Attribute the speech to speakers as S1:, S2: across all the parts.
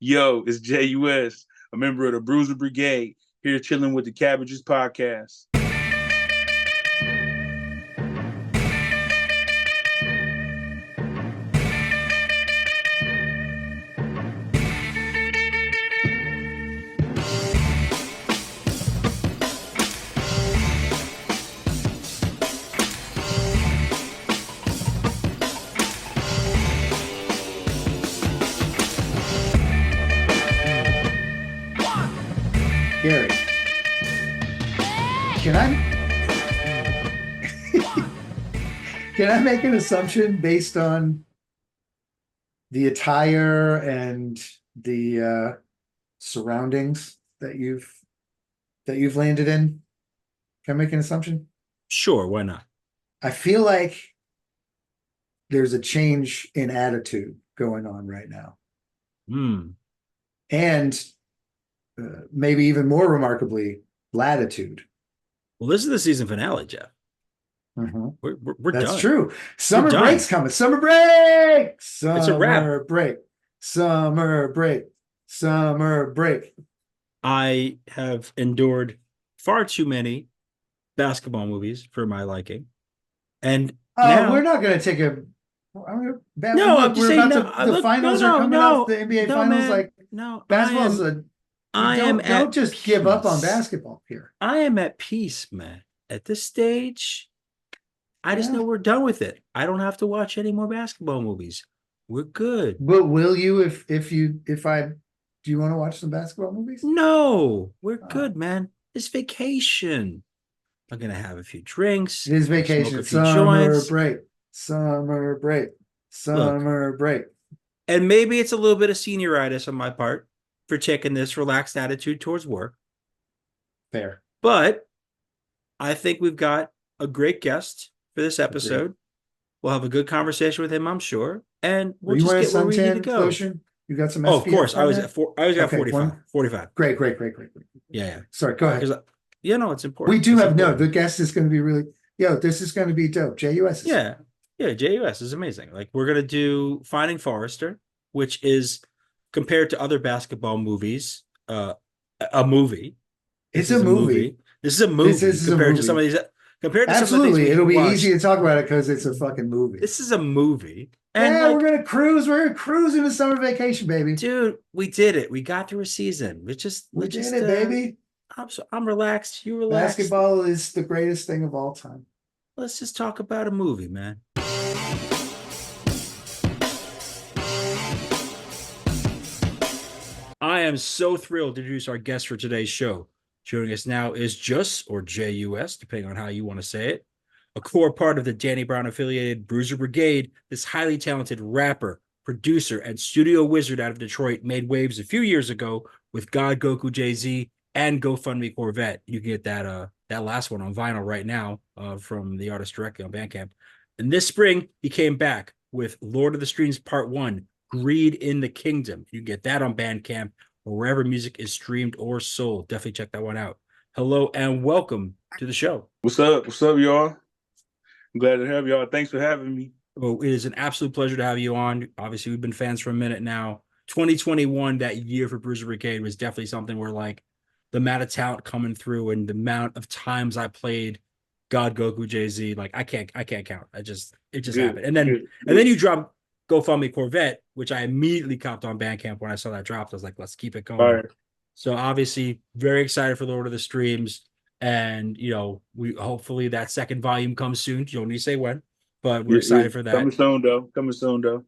S1: Yo, it's J.U.S, a member of the Bruiser Brigade, here chilling with the Cabbages podcast.
S2: Gary, can I can I make an assumption based on the attire and the surroundings that you've landed in? Can I make an assumption?
S3: Sure, why not?
S2: I feel like there's a change in attitude going on right now, and maybe even more remarkably, latitude.
S3: Well, this is the season finale, Jeff.
S2: Mhm.
S3: We're
S2: That's
S3: done.
S2: true. Summer
S3: done.
S2: break's coming. Summer break.
S3: It's a wrap.
S2: Summer break. Summer break. Summer break.
S3: I have endured far too many basketball movies for my liking. And now
S2: We're not going to take a.
S3: I'm
S2: Look,
S3: just
S2: we're
S3: saying,
S2: about to. The finals are coming up. The NBA finals,
S3: man,
S2: like
S3: no,
S2: basketball's don't just give up on
S3: peace.
S2: basketball here.
S3: I am at peace, man. At this stage, I just know we're done with it. I don't have to watch any more basketball movies. We're good.
S2: But will you do you want to watch some basketball movies?
S3: No, we're good, man. It's vacation. I'm gonna have a few drinks.
S2: It is vacation.
S3: Smoke a few
S2: Summer
S3: joints.
S2: break. Summer break. Summer break.
S3: And maybe it's a little bit of senioritis on my part for taking this relaxed attitude towards work.
S2: Fair.
S3: But I think we've got a great guest for this episode.
S2: Agreed.
S3: We'll have a good conversation with him, I'm sure. And we'll
S2: you
S3: just get where we need to go.
S2: Lotion? You got some SPF?
S3: Oh, of course. I was got
S2: okay,
S3: 45. 45.
S2: Great.
S3: Yeah.
S2: Sorry, go ahead.
S3: It's important.
S2: We do have the guest is going to be really this is going to be dope. J.U.S.
S3: Yeah, J.U.S is amazing. Like, we're gonna do Finding Forrester, which is compared to other basketball movies, a movie.
S2: It's a movie.
S3: This is a movie compared to some of these. Compared to
S2: Absolutely,
S3: some of the things
S2: it'll be easy to talk about it because it's a fucking movie.
S3: This is a movie. And
S2: we're gonna cruise. We're gonna cruise into summer vacation, baby.
S3: Dude, we did it. We got through a season. We did
S2: it, baby.
S3: I'm relaxed. You relaxed.
S2: Basketball is the greatest thing of all time.
S3: Let's just talk about a movie, man. I am so thrilled to introduce our guest for today's show. Joining us now is J.U.S or J.U.S, depending on how you want to say it. A core part of the Danny Brown-affiliated Bruiser Brigade, this highly talented rapper, producer, and studio wizard out of Detroit made waves a few years ago with God Goku Jay-Z and GoFundMe Corvette. You can get that last one on vinyl right now from the artist directly on Bandcamp. And this spring, he came back with Lord of the Streams Part 1, Greed in the Kingdom. You can get that on Bandcamp or wherever music is streamed or sold. Definitely check that one out. Hello and welcome to the show.
S1: What's up? What's up, y'all? I'm glad to have y'all. Thanks for having me.
S3: Well, it is an absolute pleasure to have you on. Obviously, we've been fans for a minute now. 2021, that year for Bruiser Brigade, was definitely something where, like, the amount of talent coming through and the amount of times I played God Goku Jay-Z, like, I can't count. It just happened. And then you drop GoFundMe Corvette, which I immediately copped on Bandcamp when I saw that dropped. I was like, let's keep it going.
S1: Right.
S3: So obviously, very excited for Lord of the Streams. And, we hopefully that second volume comes soon. You don't need to say when, but we're excited for that.
S1: Coming soon, though.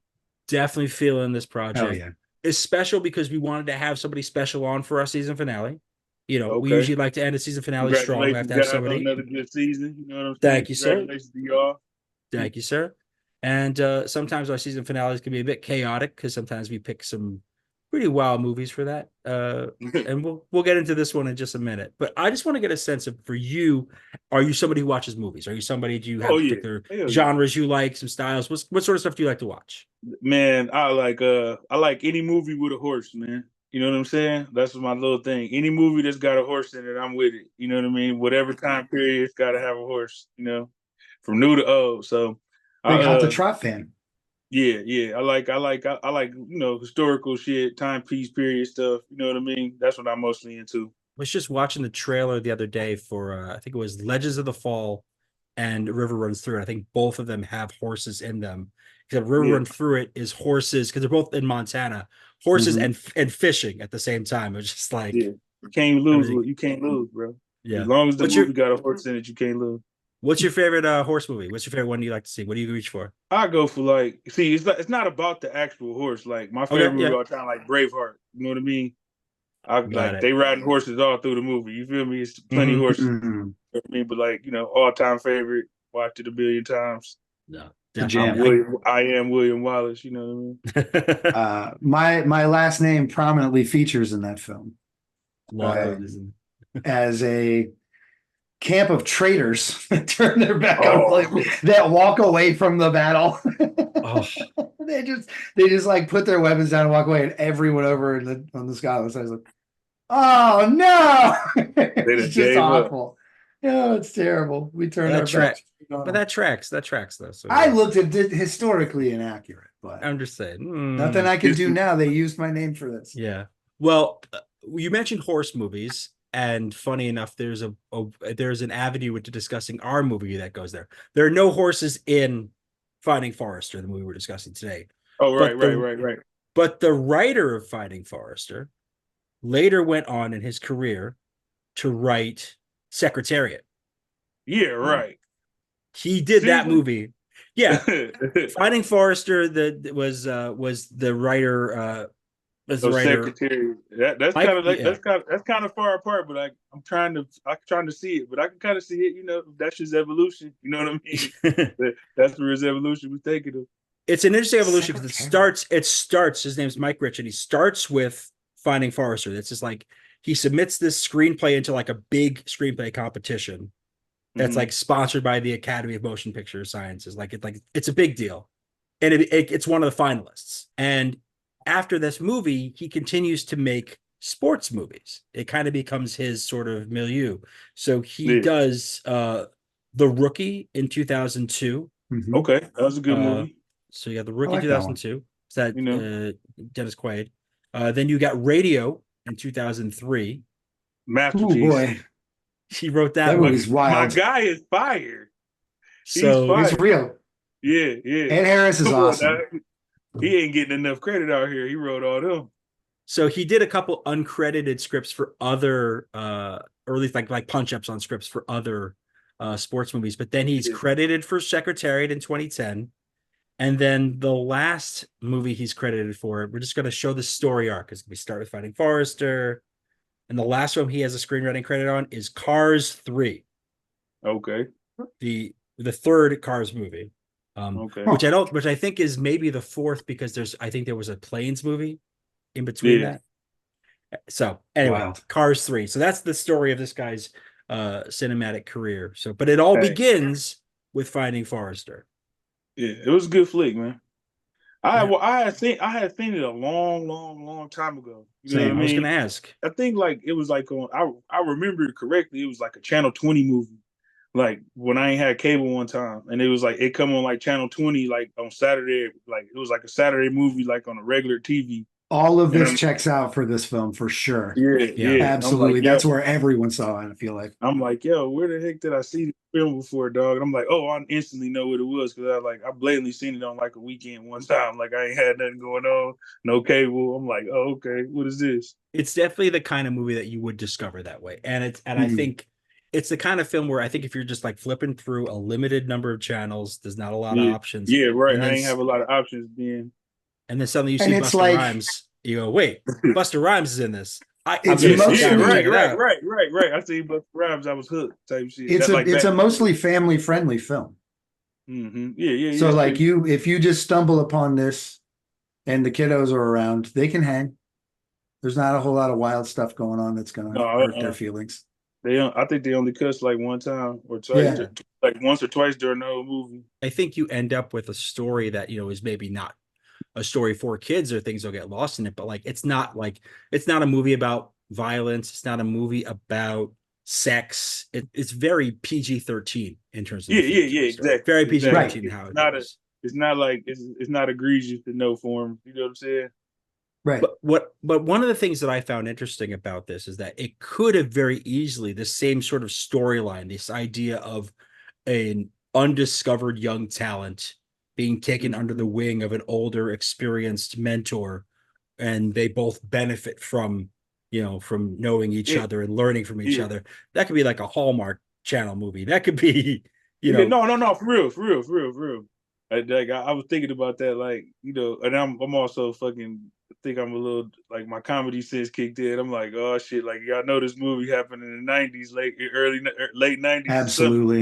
S3: Definitely feeling this project.
S2: Oh, yeah.
S3: It's special because we wanted to have somebody special on for our season finale.
S1: Okay.
S3: We usually like to end a season finale strong. We have to have somebody.
S1: Another good season. You know what I'm saying?
S3: Thank you, sir.
S1: Congratulations to y'all.
S3: Thank you, sir. And sometimes our season finales can be a bit chaotic because sometimes we pick some pretty wild movies for that. And we'll get into this one in just a minute. But I just want to get a sense of, for you, are you somebody who watches movies? Are you somebody, do you have particular genres you like, some styles? What sort of stuff do you like to watch?
S1: Man, I like any movie with a horse, man. You know what I'm saying? That's my little thing. Any movie that's got a horse in it, I'm with it. You know what I mean? Whatever time period, it's got to have a horse, from new to old. So
S2: Big Hot the Trot fan.
S1: Yeah. I like historical shit, timepiece period stuff. You know what I mean? That's what I'm mostly into.
S3: Was just watching the trailer the other day for I think it was Legends of the Fall and River Runs Through It. I think both of them have horses in them. Because River
S1: Yeah.
S3: Run Through It is horses because they're both in Montana, horses and fishing at the same time. It's just like
S1: Yeah. You can't lose.
S3: everything.
S1: You can't lose, bro. As
S3: Yeah.
S1: long as the
S3: What's your
S1: movie got a horse in it, you can't lose.
S3: What's your favorite horse movie? What's your favorite one you like to see? What do you reach for?
S1: I go for like, see, it's not about the actual horse. Like my favorite
S3: Okay,
S1: movie
S3: yeah,
S1: all time, like Braveheart. You know what I mean? I
S3: got
S1: like
S3: it.
S1: they riding horses all through the movie. You feel me? It's plenty of
S3: Mhm.
S1: horses.
S2: Mhm.
S1: You know what I mean, but like all time favorite. Watched it a billion times.
S3: No,
S2: The
S1: I'm
S2: jam.
S3: definitely.
S1: William. I am William Wallace. You know what I mean?
S2: My last name prominently features in that film
S3: Long
S2: um,
S3: isn't.
S2: as a camp of traitors that turn their back on
S1: Oh,
S2: that walk away from the battle.
S3: Oh,
S2: They just like put their weapons down and walk away, and everyone over on the Scotland side is like, "Oh no!"
S1: they
S2: It's
S1: just
S2: just
S1: gave up.
S2: awful. No, it's terrible. We turned
S3: that
S2: our
S3: track,
S2: backs on
S3: but
S2: them.
S3: that tracks. That tracks though. So
S2: I
S3: yeah.
S2: looked at it historically inaccurate, but
S3: I'm just saying.
S2: nothing I can
S1: It's-
S2: do now. They used my name for this.
S3: Yeah. Well, you mentioned horse movies, and funny enough, there's there's an avenue to discussing our movie that goes there. There are no horses in Finding Forrester, the movie we're discussing today.
S1: Oh, right,
S3: But
S1: right,
S3: the
S1: right, right.
S3: but the writer of Finding Forrester later went on in his career to write Secretariat.
S1: Yeah, right.
S3: He did that
S1: Seriously?
S3: movie. Yeah. Finding Forrester was the writer was the
S1: So
S3: writer
S1: secretary. That's kind
S3: Mike.
S1: of like
S3: Yeah.
S1: that's kind of far apart, but I'm trying to see it, but I can kind of see it. That's his evolution. You know what I mean? That's where his evolution was taking him.
S3: It's an interesting evolution because
S2: Secretary.
S3: it starts, his name's Mike Rich, and he starts with Finding Forrester. That's just like he submits this screenplay into like a big screenplay competition that's like sponsored by the Academy of Motion Picture Sciences. It's a big deal. And it's one of the finalists. And after this movie, he continues to make sports movies. It kind of becomes his sort of milieu. So he
S1: Yeah.
S3: does The Rookie in 2002.
S2: Mhm.
S1: Okay, that was a good
S3: Uh,
S1: movie.
S3: So you got The
S2: I
S3: Rookie
S2: like that one.
S3: 2002. Is that
S1: You know,
S3: Dennis Quaid? Then you got Radio in 2003.
S2: Oh
S1: masterpiece.
S2: boy,
S3: He wrote that
S2: that
S3: one.
S2: movie's
S1: My
S2: wild.
S1: guy is fired. He's
S3: So
S2: He's
S1: fired.
S2: real.
S1: Yeah, yeah.
S2: Ed Harris is
S1: Come on,
S2: awesome.
S1: dog. He ain't getting enough credit out here. He wrote all them.
S3: so he did a couple uncredited scripts for other or at least like punch ups on scripts for other sports movies, but then he's
S1: Yeah.
S3: credited for Secretariat in 2010. And then the last movie he's credited for, we're just going to show the story arc because we start with Finding Forrester. And the last one he has a screenwriting credit on is Cars 3,
S1: Okay.
S3: the third Cars movie.
S1: Okay.
S3: Which I think is maybe the fourth because I think there was a Planes movie in between
S1: Yeah.
S3: that. So anyway,
S2: Wild.
S3: Cars 3. So that's the story of this guy's cinematic career. So, but it all
S1: Hey.
S3: begins with Finding Forrester.
S1: Yeah, it was a good flick, man. I
S3: Yeah.
S1: I had seen it a long time ago. You know
S3: Same.
S1: what
S3: I
S1: I
S3: was
S1: mean?
S3: going to ask.
S1: I think like it was like on I remember it correctly. It was like a Channel 20 movie. Like when I ain't had cable one time, and it was like it come on like Channel 20 like on Saturday. Like it was like a Saturday movie like on a regular TV.
S2: All of
S1: And
S2: this checks out for this film for sure.
S1: yeah.
S2: Absolutely.
S1: I'm like, yo,
S2: That's where everyone saw it, I feel like.
S1: where the heck did I see the film before, dog? And I'm like, oh, I instantly know what it was because I blatantly seen it on like a weekend one time. Like I ain't had nothing going on, no cable. I'm like, oh, okay, what is this?
S3: It's definitely the kind of movie that you would discover that way. And I think it's the kind of film where I think if you're just like flipping through a limited number of channels, there's not a lot of options.
S1: Yeah, right.
S3: And
S1: I
S3: then,
S1: ain't have a lot of options then.
S3: and then suddenly you
S2: And
S3: see
S2: it's
S3: Busta
S2: like-
S3: Rhymes. You go, wait, Busta Rhymes is in this. I'm
S2: It's
S3: gonna sit
S2: emotionally-
S3: down and check it
S1: right,
S3: out.
S1: right. I see Busta Rhymes, I was hooked type shit.
S2: It's a mostly family friendly film.
S1: Yeah.
S2: So like if you just stumble upon this and the kiddos are around, they can hang. There's not a whole lot of wild stuff going on that's gonna hurt their feelings.
S1: I think they only cussed like one time or twice,
S2: Yeah.
S1: like once or twice during the whole movie.
S3: I think you end up with a story that is maybe not a story for kids or things will get lost in it, but like it's not a movie about violence. It's not a movie about sex. It's very PG-13 in terms of
S1: Yeah, exactly.
S3: very PG-13
S1: Exactly.
S3: how it
S1: Not
S3: goes.
S1: It's not like it's not egregious to know form. You know what I'm saying?
S2: Right.
S3: But one of the things that I found interesting about this is that it could have very easily the same sort of storyline, this idea of an undiscovered young talent being taken under the wing of an older, experienced mentor, and they both benefit from, from knowing each
S1: Yeah,
S3: other and learning from each
S1: yeah.
S3: other. That could be like a Hallmark Channel movie. That could be,
S1: Yeah, no, for real, for real. I was thinking about that, like, and I'm also fucking think I'm a little like my comedy sense kicked in. I'm like, oh shit, like y'all know this movie happened in the '90s, late '90s or
S2: Absolutely.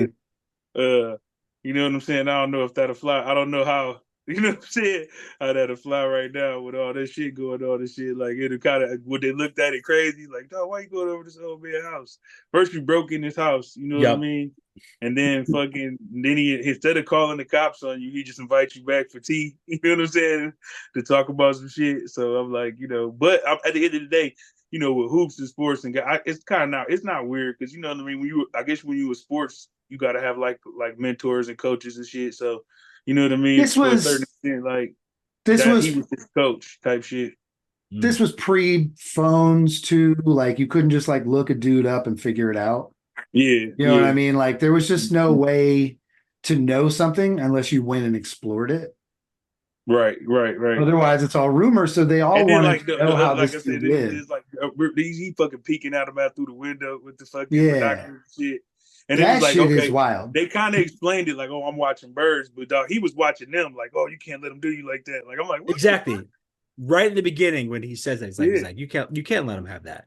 S1: something. You know what I'm saying? I don't know if that'll fly. I don't know how. You know what I'm saying? How that'll fly right now with all this shit going on and shit. Like it'll kind of would they looked at it crazy? Like, no, why you going over this old man house? First you broke in his house. You know what I
S3: Yep.
S1: mean? And then he instead of calling the cops on you, he just invites you back for tea. You know what I'm saying? To talk about some shit. So I'm like, but at the end of the day, with hoops and sports and it's kind of not. It's not weird because you know what I mean. I guess when you were sports, you got to have like mentors and coaches and shit. So you know what I mean.
S2: This
S1: For a certain
S2: was
S1: extent, like
S2: this
S1: that, he
S2: was
S1: was his coach type shit.
S2: this was pre-phones too. Like you couldn't just like look a dude up and figure it out.
S1: Yeah,
S2: You know what I
S1: yeah.
S2: mean? Like there was just no way to know something unless you went and explored it.
S1: Right, right, right.
S2: Otherwise, it's all rumor. So they all
S1: And then
S2: wanted
S1: like
S2: to know how
S1: like
S2: this
S1: I said,
S2: dude did.
S1: it's like he fucking peeking at him out through the window with the fucking
S2: Yeah,
S1: binoculars and shit. And it was
S2: that
S1: like,
S2: shit is
S1: okay,
S2: wild.
S1: they kind of explained it like, oh, I'm watching birds, but dog, he was watching them like, oh, you can't let them do you like that. Like I'm like, what the fuck?
S3: Exactly. Right in the beginning when he says that, he's
S1: Yeah,
S3: like, you can't let him have that.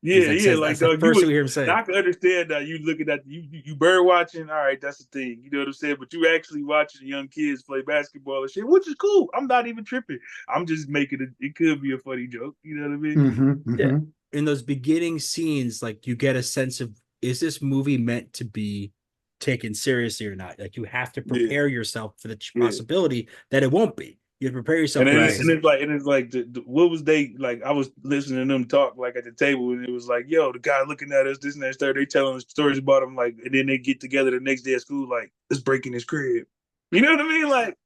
S3: He's
S1: yeah,
S3: like,
S1: yeah.
S3: says
S1: Like
S3: that's the
S1: dog,
S3: first thing we hear him say.
S1: I can understand that you looking at you bird watching. All right, that's the thing. You know what I'm saying? But you actually watching young kids play basketball and shit, which is cool. I'm not even tripping. I'm just making it. It could be a funny joke. You know what I mean?
S3: Yeah.
S2: Mm-hmm.
S3: In those beginning scenes, like you get a sense of, is this movie meant to be taken seriously or not? Like you have to
S1: Yeah,
S3: prepare yourself for the
S1: yeah.
S3: possibility that it won't be. You have to prepare yourself
S1: And
S3: that
S1: then
S3: this
S2: Right.
S3: is
S1: it's like what was they like? I was listening to them talk like at the table, and it was like, yo, the guy looking at us, this and that, third. They telling us stories about him, like, and then they get together the next day at school, like, let's break in his crib. You know what I mean? Like,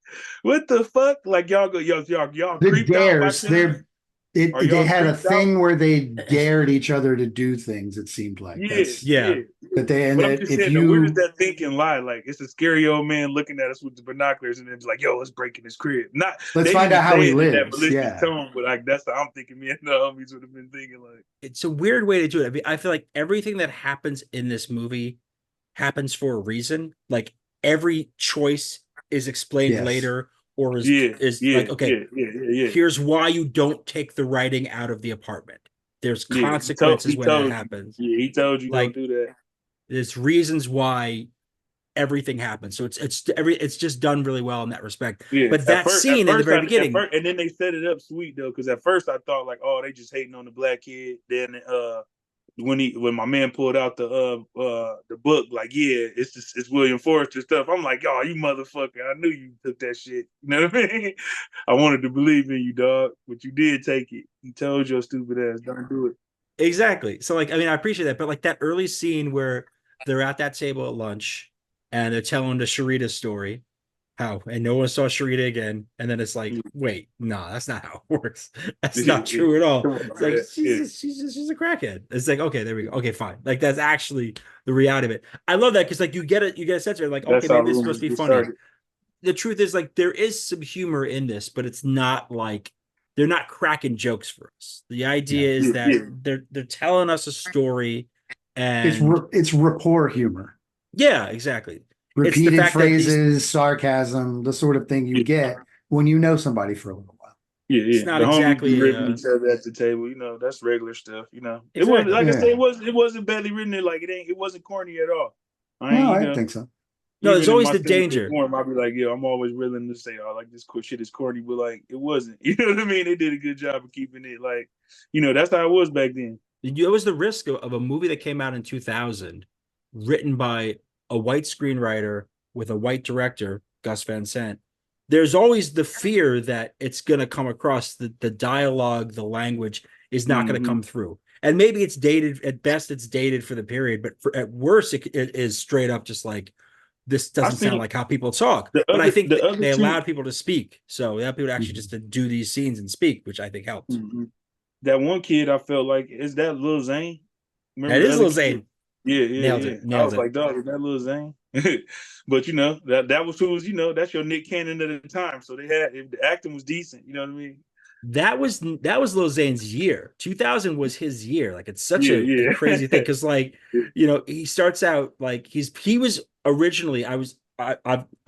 S1: what the fuck? Like, y'all go, y'all
S2: The
S1: creeped out by
S2: dares,
S1: chance? Are
S2: they
S1: y'all
S2: had a
S1: creeped out?
S2: thing where they dared each other to do things. It seemed like
S1: Yeah,
S2: that's
S3: yeah.
S1: yeah.
S2: that they and
S1: But I'm
S2: that
S1: just
S2: if
S1: saying, though, where does
S2: you
S1: that thinking lie? Like, it's a scary old man looking at us with the binoculars, and then it's like, yo, let's break in his crib. Not
S2: let's
S1: they didn't
S2: find
S1: even
S2: out how
S1: say
S2: he
S1: it in that
S2: lives.
S1: malicious
S2: Yeah.
S1: tone, but like that's how I'm thinking. Me and the homies would have been thinking, like,
S3: It's a weird way to do it. I mean, I feel like everything that happens in this movie happens for a reason. Like every choice is explained
S2: Yes.
S3: later, or
S1: yeah,
S3: is
S1: yeah,
S3: like, okay,
S1: yeah, yeah, yeah, yeah.
S3: here's why you don't take the writing out of the apartment. There's
S1: Yeah,
S3: consequences
S1: he
S3: when that
S1: told you.
S3: happens.
S1: Yeah, he told you don't
S3: Like
S1: do that.
S3: there's reasons why everything happens. So it's just done really well in that respect.
S1: Yeah,
S3: But that
S1: at
S3: scene in the
S1: first,
S3: very beginning,
S1: and then they set it up sweet though, because at first I thought like, oh, they just hating on the black kid. Then when my man pulled out the book, like, yeah, it's William Forrester stuff. I'm like, oh, you motherfucker, I knew you took that shit. You know what I mean? I wanted to believe in you, dog, but you did take it. He told your stupid ass, don't do it.
S3: exactly. So like, I mean, I appreciate that, but like that early scene where they're at that table at lunch and they're telling the Sharita story, how and no one saw Sharita again, and then it's like, wait, no, that's not how it works. That's not true at all.
S1: Come on,
S3: It's like
S1: man. Yeah.
S3: she's a crackhead. It's like, okay, there we go. Okay, fine. Like that's actually the reality of it. I love that because like you get a sense of it, like, okay,
S1: That's how
S3: maybe this is supposed
S1: rumors
S3: to be
S1: get
S3: funny.
S1: started.
S3: The truth is like there is some humor in this, but it's not like they're not cracking jokes for us. The idea is that they're telling us a story, and
S2: It's rapport humor.
S3: yeah, exactly. It's the
S2: Repeated
S3: fact that
S2: phrases, sarcasm, the sort of thing you get when you know somebody for a little while.
S1: Yeah,
S3: it's
S1: yeah.
S3: not
S1: The homies be
S3: exactly
S1: ripping each other at the table. That's regular stuff. It wasn't
S3: exactly.
S1: like I said.
S2: Yeah.
S1: It wasn't badly written. Like it ain't. It wasn't corny at all. I
S2: No,
S1: ain't.
S2: I didn't think so.
S3: No, there's
S1: Even in
S3: always
S1: my
S3: the
S1: cynical
S3: danger.
S1: form, I'll be like, I'm always willing to say, oh, like this shit is corny, but like it wasn't. You know what I mean? They did a good job of keeping it like, that's how it was back then.
S3: It was the risk of a movie that came out in 2000, written by a white screenwriter with a white director, Gus Van Sant. There's always the fear that it's going to come across, the dialogue, the language is not going to
S1: Mm-hmm.
S3: come through. And maybe it's dated, at best it's dated for the period, but at worst it is straight up just like this
S1: I
S3: doesn't sound
S1: seen
S3: like how people talk.
S1: the
S3: But I
S1: other
S3: think
S1: the other
S3: they
S1: two.
S3: allowed people to speak. So they allowed people to actually just to do these scenes and speak, which I think helped.
S1: That one kid, I felt like, is that Lil Zane?
S3: That
S1: Remember the
S3: is
S1: other
S3: Lil
S1: kid?
S3: Zane.
S1: Yeah,
S3: Nailed
S1: yeah, yeah.
S3: it.
S1: I
S3: Nailed
S1: was
S3: it.
S1: like, dog, is that Lil Zane? But that was who was, that's your Nick Cannon at the time. So they had, if the acting was decent, you know what I mean?
S3: That was Lil Zane's year. 2000 was his year. Like it's such
S1: Yeah,
S3: a
S1: yeah.
S3: crazy thing because like he starts out like he was originally I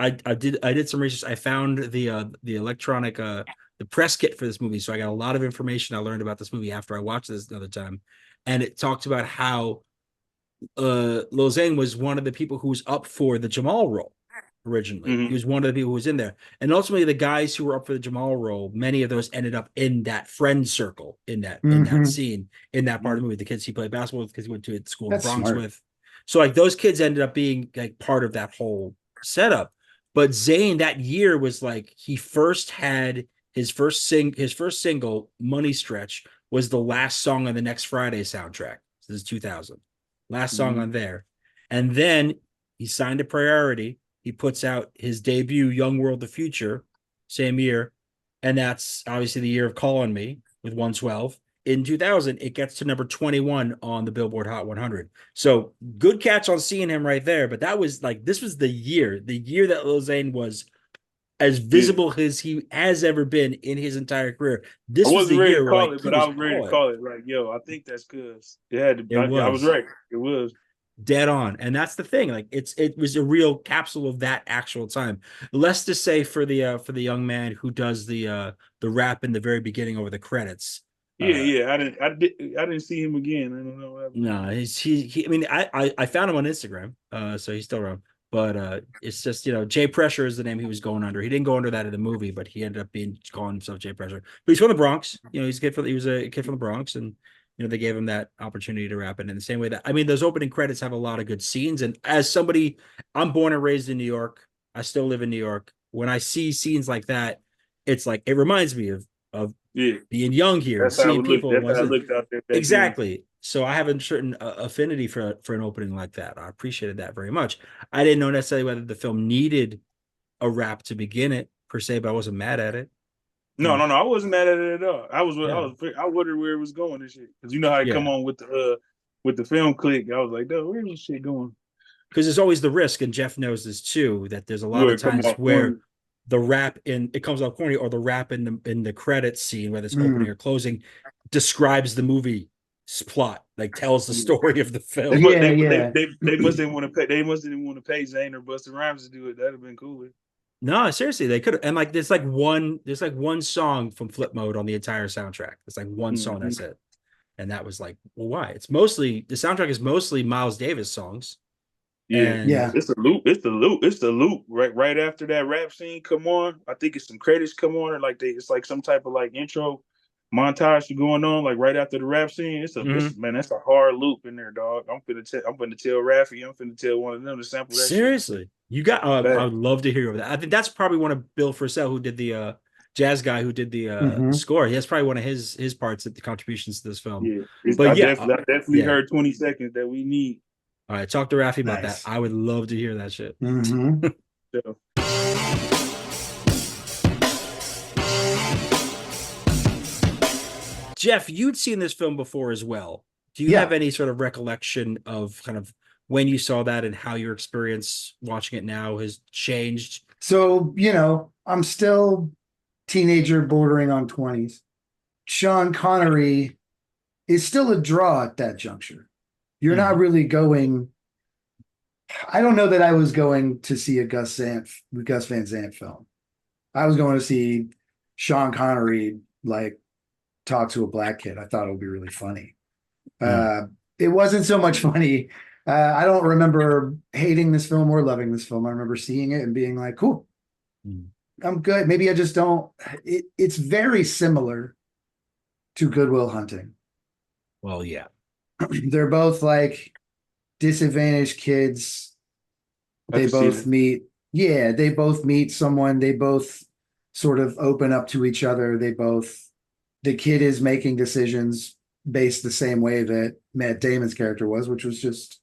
S3: did some research. I found the electronic the press kit for this movie, so I got a lot of information I learned about this movie after I watched this another time, and it talked about how Lil Zane was one of the people who was up for the Jamal role originally. He
S1: Hmm.
S3: was one of the people who was in there. And ultimately the guys who were up for the Jamal role, many of those ended up in that friend circle in that
S2: Hmm.
S3: scene, in that part of the movie. The kids he played basketball with, because he went to school in the
S2: That's
S3: Bronx
S2: smart.
S3: with. So like those kids ended up being like part of that whole setup. But Zayn that year was like he first had his first single, Money Stretch, was the last song on the Next Friday soundtrack. This is 2000. Last song
S1: Hmm.
S3: on there. And then he signed a Priority. He puts out his debut, Young World the Future, same year. And that's obviously the year of Call on Me with 112. In 2000, it gets to number 21 on the Billboard Hot 100. So good catch on seeing him right there. But that was like, this was the year that Lil Zane was as
S1: Yeah.
S3: visible as he has ever been in his entire career.
S1: I
S3: This was the
S1: wasn't ready to
S3: year where
S1: call
S3: like
S1: it,
S3: he
S1: but I
S3: was
S1: was ready to
S3: on it.
S1: call it. Like, yo, I think that's cuz it had to.
S3: It
S1: I was
S3: was.
S1: right. It was.
S3: Dead on. And that's the thing. Like it was a real capsule of that actual time. Less to say for the young man who does the rap in the very beginning over the credits.
S1: Yeah,
S3: Uh
S1: yeah. I didn't see him again. I don't know what happened.
S3: no, he I mean I found him on Instagram, so he's still around. But it's just, Jay Pressure is the name he was going under. He didn't go under that in the movie, but he ended up being calling himself Jay Pressure. But he's from the Bronx. He was a kid from the Bronx, and they gave him that opportunity to rap it in the same way that I mean those opening credits have a lot of good scenes. And as somebody, I'm born and raised in New York. I still live in New York. When I see scenes like that, it's like it reminds me of
S1: Yeah,
S3: being young here and
S1: that's how
S3: seeing
S1: it looked.
S3: people.
S1: That's how it looked out there back then.
S3: Exactly. So I have a certain affinity for an opening like that. I appreciated that very much. I didn't know necessarily whether the film needed a rap to begin it per se, but I wasn't mad at it. You
S1: No,
S3: know?
S1: no, no. I wasn't mad at it at all.
S3: Yeah.
S1: I wondered where it was going and shit. Because you know how it come
S3: Yeah.
S1: on with the film click. I was like, "Dude, where's this shit going?"
S3: Because there's always the risk, and Jeff knows this too, that there's a lot
S1: Where
S3: of
S1: it come
S3: times
S1: off corny.
S3: where the rap in it comes out corny, or the rap in the credits scene, whether it's opening
S2: Mm.
S3: or closing, describes the movie's plot, like tells the story of the
S1: They
S3: film.
S1: must
S2: Yeah, yeah.
S1: they must didn't want to pay. They must didn't want to pay Zane or Busta Rhymes to do it. That'd have been cooler.
S3: No, seriously, they could have. And like there's like one song from Flip Mode on the entire soundtrack. It's like one song,
S1: Mm-hmm.
S3: that's it. And that was like, well, why? It's mostly the soundtrack is mostly Miles Davis songs.
S1: Yeah,
S3: And
S2: Yeah.
S1: it's a loop. It's the loop. It's the loop. Right after that rap scene come on. I think it's some credits come on, or like it's like some type of like intro montage going on, like right after the rap scene.
S3: mhm.
S1: Man, that's a hard loop in there, dog. I'm finna tell Raffy. I'm finna tell one of them to sample that shit.
S3: Seriously, you got I
S1: Back.
S3: would love to hear that. I think that's probably one of Bill Frisell who did the jazz guy who did the
S2: Hmm.
S3: score. That's probably one of his parts at the contributions to this film.
S1: Yeah,
S3: But yeah,
S1: I definitely
S3: yeah.
S1: heard 20 seconds that we need.
S3: All right, talk to Rafi about that.
S2: Nice.
S3: I would love to hear that shit.
S2: Hmm.
S1: So,
S3: Jeff, you'd seen this film before as well. Do you have
S2: Yeah.
S3: any sort of recollection of kind of when you saw that and how your experience watching it now has changed?
S2: So, I'm still teenager bordering on 20s. Sean Connery is still a draw at that juncture. You're not really going. I don't know that I was going to see a Gus Van Sant film. I was going to see Sean Connery like talk to a black kid. I thought it would be really funny.
S3: Mm.
S2: It wasn't so much funny. I don't remember hating this film or loving this film. I remember seeing it and being like, cool,
S3: Mm.
S2: I'm good. Maybe I just don't. It's very similar to Good Will Hunting.
S3: Well, yeah.
S2: They're both like disadvantaged kids.
S1: I
S2: They
S1: can see
S2: both
S1: that.
S2: meet, yeah, they both meet someone. They both sort of open up to each other. The kid is making decisions based the same way that Matt Damon's character was, which was just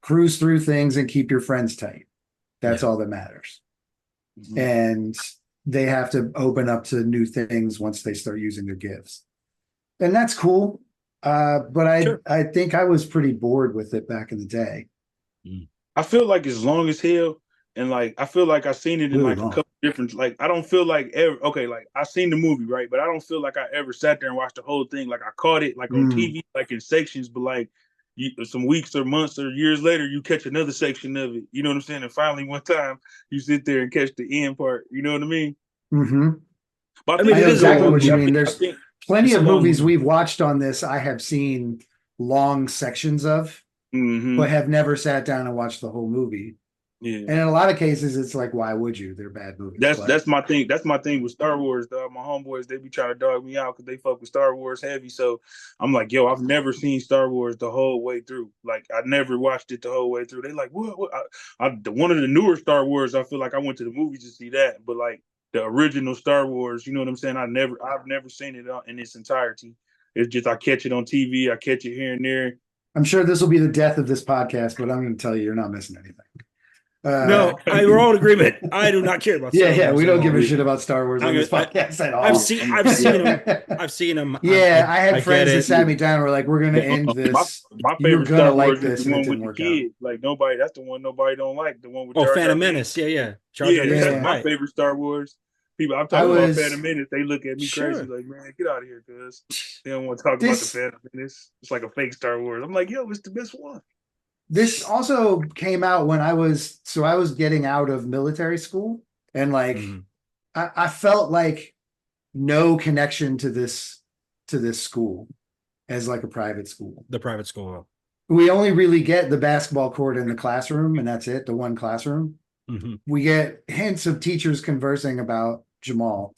S2: cruise through things and keep your friends tight. That's
S3: Yeah.
S2: all that matters.
S1: Mhm.
S2: And they have to open up to new things once they start using their gifts. And that's cool. But
S3: Sure.
S2: I think I was pretty bored with it back in the day.
S1: I feel like it's long as hell, and like I feel like I seen it in
S2: Really
S1: like a
S2: long.
S1: couple different. Like I don't feel like ever. Okay, like I seen the movie, right, but I don't feel like I ever sat there and watched the whole thing. Like I caught it like on TV, like in sections, but like some weeks or months or years later, you catch another section of it. You know what I'm saying? And finally, one time, you sit there and catch the end part. You know what I mean?
S2: Mm-hmm.
S1: But
S3: I mean,
S2: I
S3: it
S2: know
S3: is a
S2: exactly
S3: long
S2: what you
S3: movie.
S2: mean.
S1: I
S2: There's
S1: think
S2: plenty
S3: It's a
S2: of
S3: long
S2: movies
S3: movie.
S2: we've watched on this I have seen long sections of,
S1: mhm.
S2: but have never sat down and watched the whole movie.
S1: Yeah.
S2: And in a lot of cases, it's like, why would you? They're bad movies.
S1: That's my thing. That's my thing with Star Wars, dog. My homeboys, they be trying to dog me out because they fuck with Star Wars heavy. So I'm like, yo, I've never seen Star Wars the whole way through. Like I never watched it the whole way through. They like, what? One of the newer Star Wars, I feel like I went to the movies to see that, but like the original Star Wars, you know what I'm saying? I've never seen it in its entirety. It's just I catch it on TV, I catch it here and there.
S2: I'm sure this will be the death of this podcast, but I'm going to tell you, you're not missing anything.
S3: No, we're all in agreement. I do not care about Star Wars
S2: we
S3: at
S2: don't
S3: all.
S2: give a shit about Star Wars on this podcast at all.
S3: I've seen them.
S2: I had
S3: get
S2: friends that
S3: it.
S2: sat me down and were like, we're going to end this.
S1: My
S2: You're
S1: favorite
S2: going to
S1: Star
S2: like
S1: Wars is
S2: this,
S1: the
S2: and it
S1: one
S2: didn't
S1: with the
S2: work out.
S1: kid. Like nobody, that's the one nobody don't like. The one with
S3: Oh,
S1: Jar Jar
S3: Phantom
S1: Binks.
S3: Menace. Yeah. Jar Jar
S1: Yeah,
S3: Binks,
S1: that's my
S3: right.
S1: favorite Star Wars. People, I'm
S2: I
S1: talking about
S2: was-
S1: Phantom Menace. They look at me
S3: Sure.
S1: crazy, like, man, get out of here, cuz they don't want to talk about the
S2: This-
S1: Phantom Menace. It's like a fake Star Wars. I'm like, yo, it's the best one.
S2: This also came out when I was getting out of military school, and like
S3: Mhm.
S2: I felt like no connection to this school as like a private school.
S3: The private school.
S2: We only really get the basketball court in the classroom, and that's it, the one classroom.
S3: Mhm.
S2: We get hints of teachers conversing about Jamal,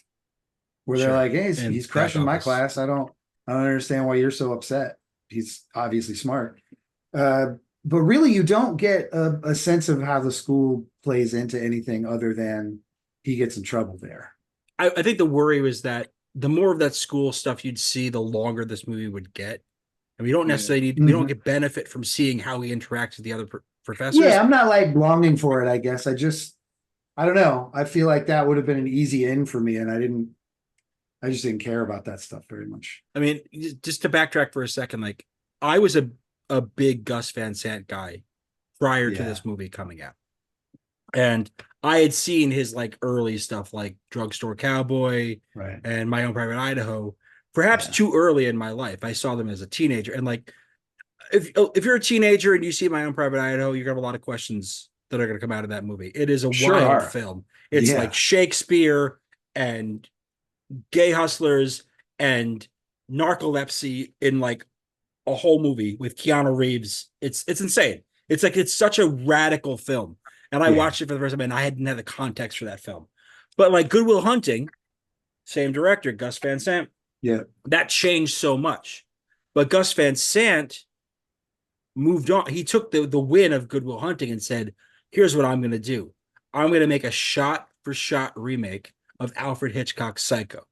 S2: where they're
S3: Sure.
S2: like, hey,
S3: And
S2: he's crushing
S3: back
S2: my
S3: office.
S2: class. I don't understand why you're so upset. He's obviously smart. But really, you don't get a sense of how the school plays into anything other than he gets in trouble there.
S3: I think the worry was that the more of that school stuff you'd see, the longer this movie would get. And we don't necessarily we don't get benefit from seeing how he interacts with the other professors.
S2: Yeah, I'm not like longing for it, I guess. I don't know. I feel like that would have been an easy in for me, and I just didn't care about that stuff very much.
S3: I mean, just to backtrack for a second, like I was a big Gus Van Sant guy prior to this movie coming out. And I had seen his like early stuff like Drugstore Cowboy
S2: Right.
S3: and My Own Private Idaho, perhaps too early in my life. I saw them as a teenager. And like if you're a teenager and you see My Own Private Idaho, you're gonna have a lot of questions that are gonna come out of that movie. It is a wild film. It's like Shakespeare and gay hustlers and narcolepsy in like a whole movie with Keanu Reeves. It's insane. It's like it's such a radical film. And I watched it for the first time and I hadn't had the context for that film. But like Good Will Hunting, same director, Gus Van Sant.
S2: Yeah.
S3: That changed so much. But Gus Van Sant moved on. He took the win of Good Will Hunting and said, here's what I'm going to do. I'm going to make a shot-for-shot remake of Alfred Hitchcock's Psycho.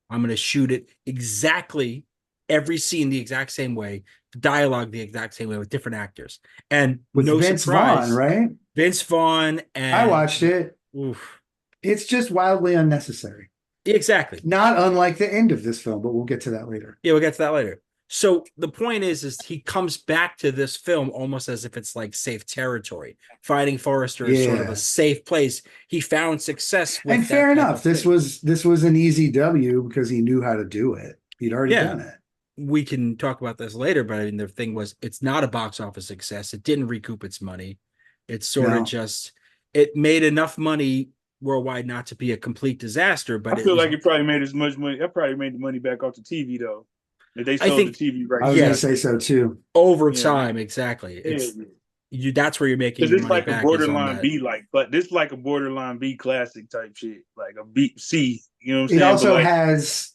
S3: I'm going to shoot it exactly every scene the exact same way, dialogue the exact same way with different actors. And
S2: with
S3: no
S2: Vince
S3: surprise,
S2: Vaughn, right?
S3: Vince Vaughn and
S2: I watched it.
S3: Oof.
S2: It's just wildly unnecessary.
S3: Exactly.
S2: Not unlike the end of this film, but we'll get to that later.
S3: Yeah, we'll get to that later. So the point is he comes back to this film almost as if it's like safe territory. Finding Forrester is sort of a safe place. He found success with
S2: and fair enough. This was an easy W because he knew how to do it. He'd already done it.
S3: We can talk about this later, but I mean the thing was it's not a box office success. It didn't recoup its money. It's sort of just it made enough money worldwide not to be a complete disaster. But
S1: I feel like it probably made as much money. That probably made the money back off the TV though. If they sold the TV right.
S2: I was gonna say so too.
S3: Over time, exactly. It's that's where you're making your
S1: money
S3: like
S1: back. It's like a borderline B, but this is like a borderline B classic type shit, like a B C. You know what I'm saying?
S2: It also has,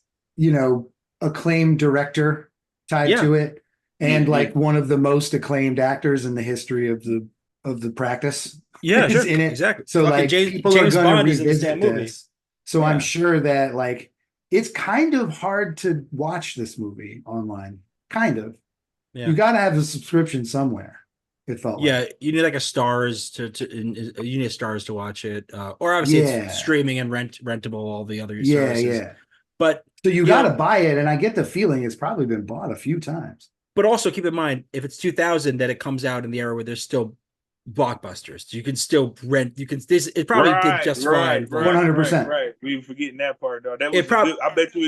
S2: acclaimed director tied to it, and like one of the most acclaimed actors in the history of the practice.
S3: Yeah,
S2: is
S3: sure.
S2: in it.
S3: Exactly.
S2: So like people
S3: James
S2: are going
S3: Bond
S2: to
S3: is in this
S2: revisit
S3: movie.
S2: this. So I'm sure that like it's kind of hard to watch this movie online. Kind of.
S3: Yeah.
S2: You got to have a subscription somewhere. It felt
S3: Yeah,
S2: like.
S3: you need like a stars you need stars to watch it, or obviously
S2: Yeah.
S3: it's streaming and rentable, all the other
S2: Yeah,
S3: services.
S2: yeah.
S3: But
S2: So you
S3: you
S2: got to
S3: know,
S2: buy it, and I get the feeling it's probably been bought a few times.
S3: but also keep in mind if it's 2000, that it comes out in the era where there's still blockbusters. You can still rent. You can. This it probably did just fine.
S2: One
S3: Like
S2: hundred percent.
S1: Right. We were forgetting that part, though. That
S3: it
S1: was a
S3: probably.
S1: good.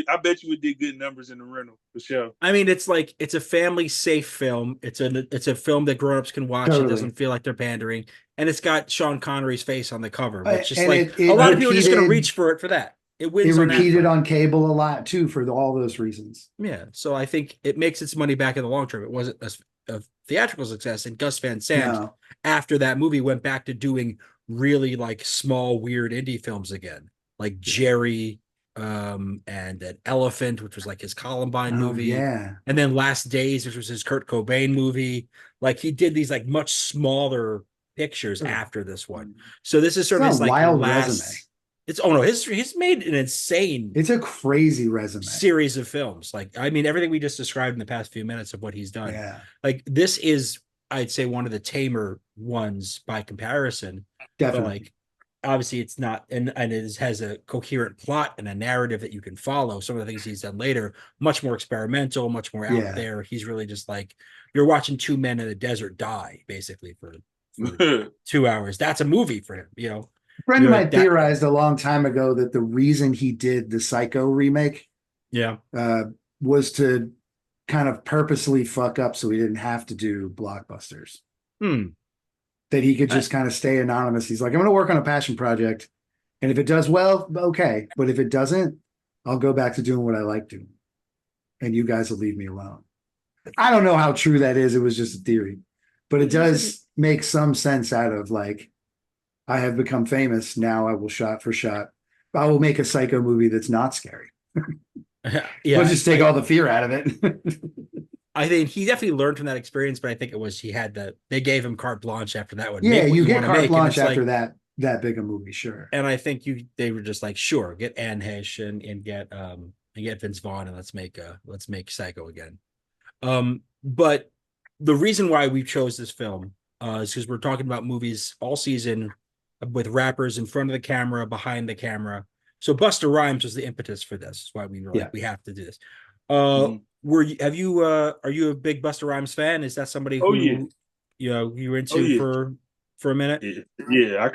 S1: I bet you it did good numbers in the rental for sure.
S3: I mean, it's like it's a family safe film. It's a film that grown-ups can watch. It
S2: Totally.
S3: doesn't feel like they're pandering, and it's got Sean Connery's face on the cover, which just
S2: And
S3: like
S2: it
S3: a lot of people are just going to
S2: repeated.
S3: reach for it for that. It
S2: It
S3: wins on that
S2: repeated
S3: front.
S2: on cable a lot too for all those reasons.
S3: Yeah, so I think it makes its money back in the long term. It wasn't a theatrical success, and Gus Van Sant,
S2: No.
S3: after that movie, went back to doing really like small, weird indie films again, like Jerry, and an Elephant, which was like his Columbine movie,
S2: Yeah.
S3: and then Last Days, which was his Kurt Cobain movie. Like he did these like much smaller pictures after this one. So this is sort of
S2: It's
S3: his
S2: a
S3: like
S2: wild
S3: last.
S2: resume.
S3: It's no, he's made an insane
S2: It's a crazy resume.
S3: series of films. Like, I mean, everything we just described in the past few minutes of what he's done.
S2: Yeah.
S3: Like, this is, I'd say, one of the tamer ones by comparison.
S2: Definitely.
S3: But like, obviously, it's not, and it has a coherent plot and a narrative that you can follow. Some of the things he's done later, much more experimental, much more out there. He's really just like you're watching two men in a desert die, basically, for 2 hours. That's a movie for him, you know.
S2: A friend of mine theorized a long time ago that the reason he did the Psycho remake was to kind of purposely fuck up so he didn't have to do blockbusters. That he could just kind of stay anonymous. He's like, I'm going to work on a passion project. And if it does well, okay. But if it doesn't, I'll go back to doing what I like doing. And you guys will leave me alone. I don't know how true that is. It was just a theory. But it does make some sense out of like, I have become famous. Now I will shot for shot. I will make a Psycho movie that's not scary. We'll just take all the fear out of it.
S3: I think he definitely learned from that experience, but I think it was they gave him carte blanche after that one.
S2: Yeah, you get carte blanche after that big a movie, sure.
S3: And I think they were just like, sure, get Anne Heche and get Vince Vaughn and let's make Psycho again. But the reason why we chose this film is because we're talking about movies all season with rappers in front of the camera, behind the camera. So Busta Rhymes was the impetus for this. That's why we were like, we have to do this. Are you a big Busta Rhymes fan? Is that somebody who you were into for a minute?
S1: I